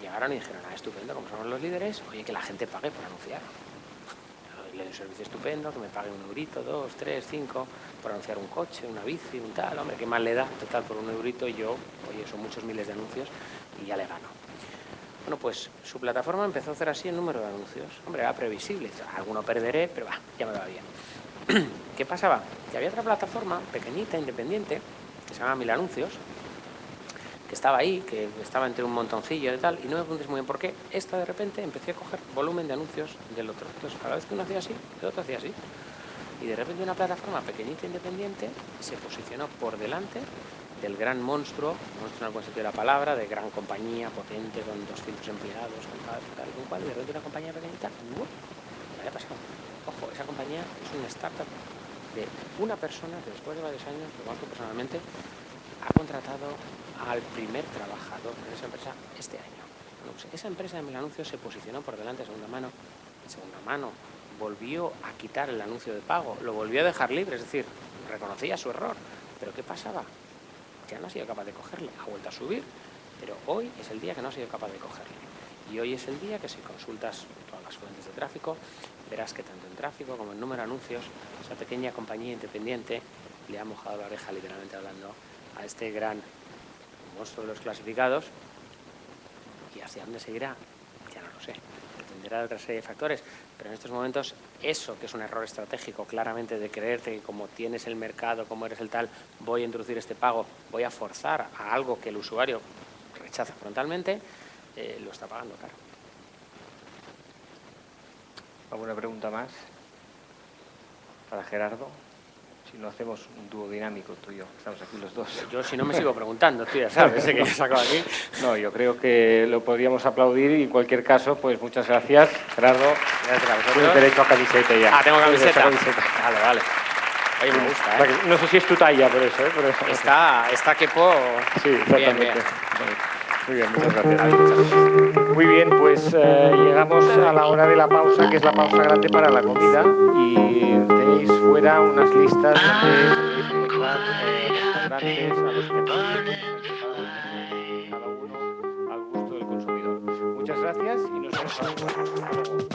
Llegaron y dijeron, estupendo, como somos los líderes, oye, que la gente pague por anunciar. Le doy un servicio estupendo, que me pague 1 eurito, 2, 3, 5, por anunciar un coche, una bici, un tal, hombre, qué mal le da, total, por 1 eurito, y yo, oye, son muchos miles de anuncios y ya le gano. Bueno, pues su plataforma empezó a hacer así el número de anuncios. Hombre, era previsible. Alguno perderé, pero ya me va bien. ¿Qué pasaba? Que había otra plataforma pequeñita, independiente, que se llama Mil Anuncios, que estaba ahí, que estaba entre un montoncillo de tal, y no me preguntes muy bien por qué. Esta de repente empecé a coger volumen de anuncios del otro. Entonces, cada vez que uno hacía así, el otro hacía así. Y de repente una plataforma pequeñita, independiente, se posicionó por delante del gran monstruo en el buen sentido de la palabra, de gran compañía, potente, con 200 empleados, con cual, y de repente una compañía pequeñita, ¿qué había pasado? Ojo, esa compañía es una startup de una persona que después de varios años, lo conozco personalmente, ha contratado al primer trabajador en esa empresa este año. Bueno, pues esa empresa de Mil Anuncios se posicionó por delante de segunda mano, volvió a quitar el anuncio de pago, lo volvió a dejar libre, es decir, reconocía su error. ¿Pero qué pasaba? Ya no ha sido capaz de cogerle, ha vuelto a subir, pero hoy es el día que no ha sido capaz de cogerle. Y hoy es el día que, si consultas todas las fuentes de tráfico, verás que tanto en tráfico como en número de anuncios, esa pequeña compañía independiente le ha mojado la oreja, literalmente hablando, a este gran monstruo de los clasificados. ¿Y hacia dónde seguirá? Ya no lo sé. Dependerá de otra serie de factores, pero en estos momentos eso, que es un error estratégico claramente, de creerte que como tienes el mercado, como eres el tal, voy a introducir este pago, voy a forzar a algo que el usuario rechaza frontalmente, lo está pagando caro. ¿Alguna pregunta más para Gerardo? Si no hacemos un dúo dinámico tú y yo, estamos aquí los dos. Yo si no me sigo preguntando, tú ya sabes, ese que yo saco aquí. No, yo creo que lo podríamos aplaudir y en cualquier caso, pues muchas gracias, Gerardo. Gracias a vosotros. Tienes derecho a camiseta ya. Ah, tengo Tienes derecho camiseta. a Vale, vale. Oye, me gusta, ¿eh? No sé si es tu talla por eso, ¿eh? Por eso. Está quepo. Sí, exactamente. Bien, bien. Muy bien, muchas gracias. Muy bien, pues llegamos a la hora de la pausa, que es la pausa grande para la comida. Y tenéis fuera unas listas donde podéis encontrar restaurantes a los que cada uno al gusto del consumidor. Muchas gracias y nos vemos. Hasta luego.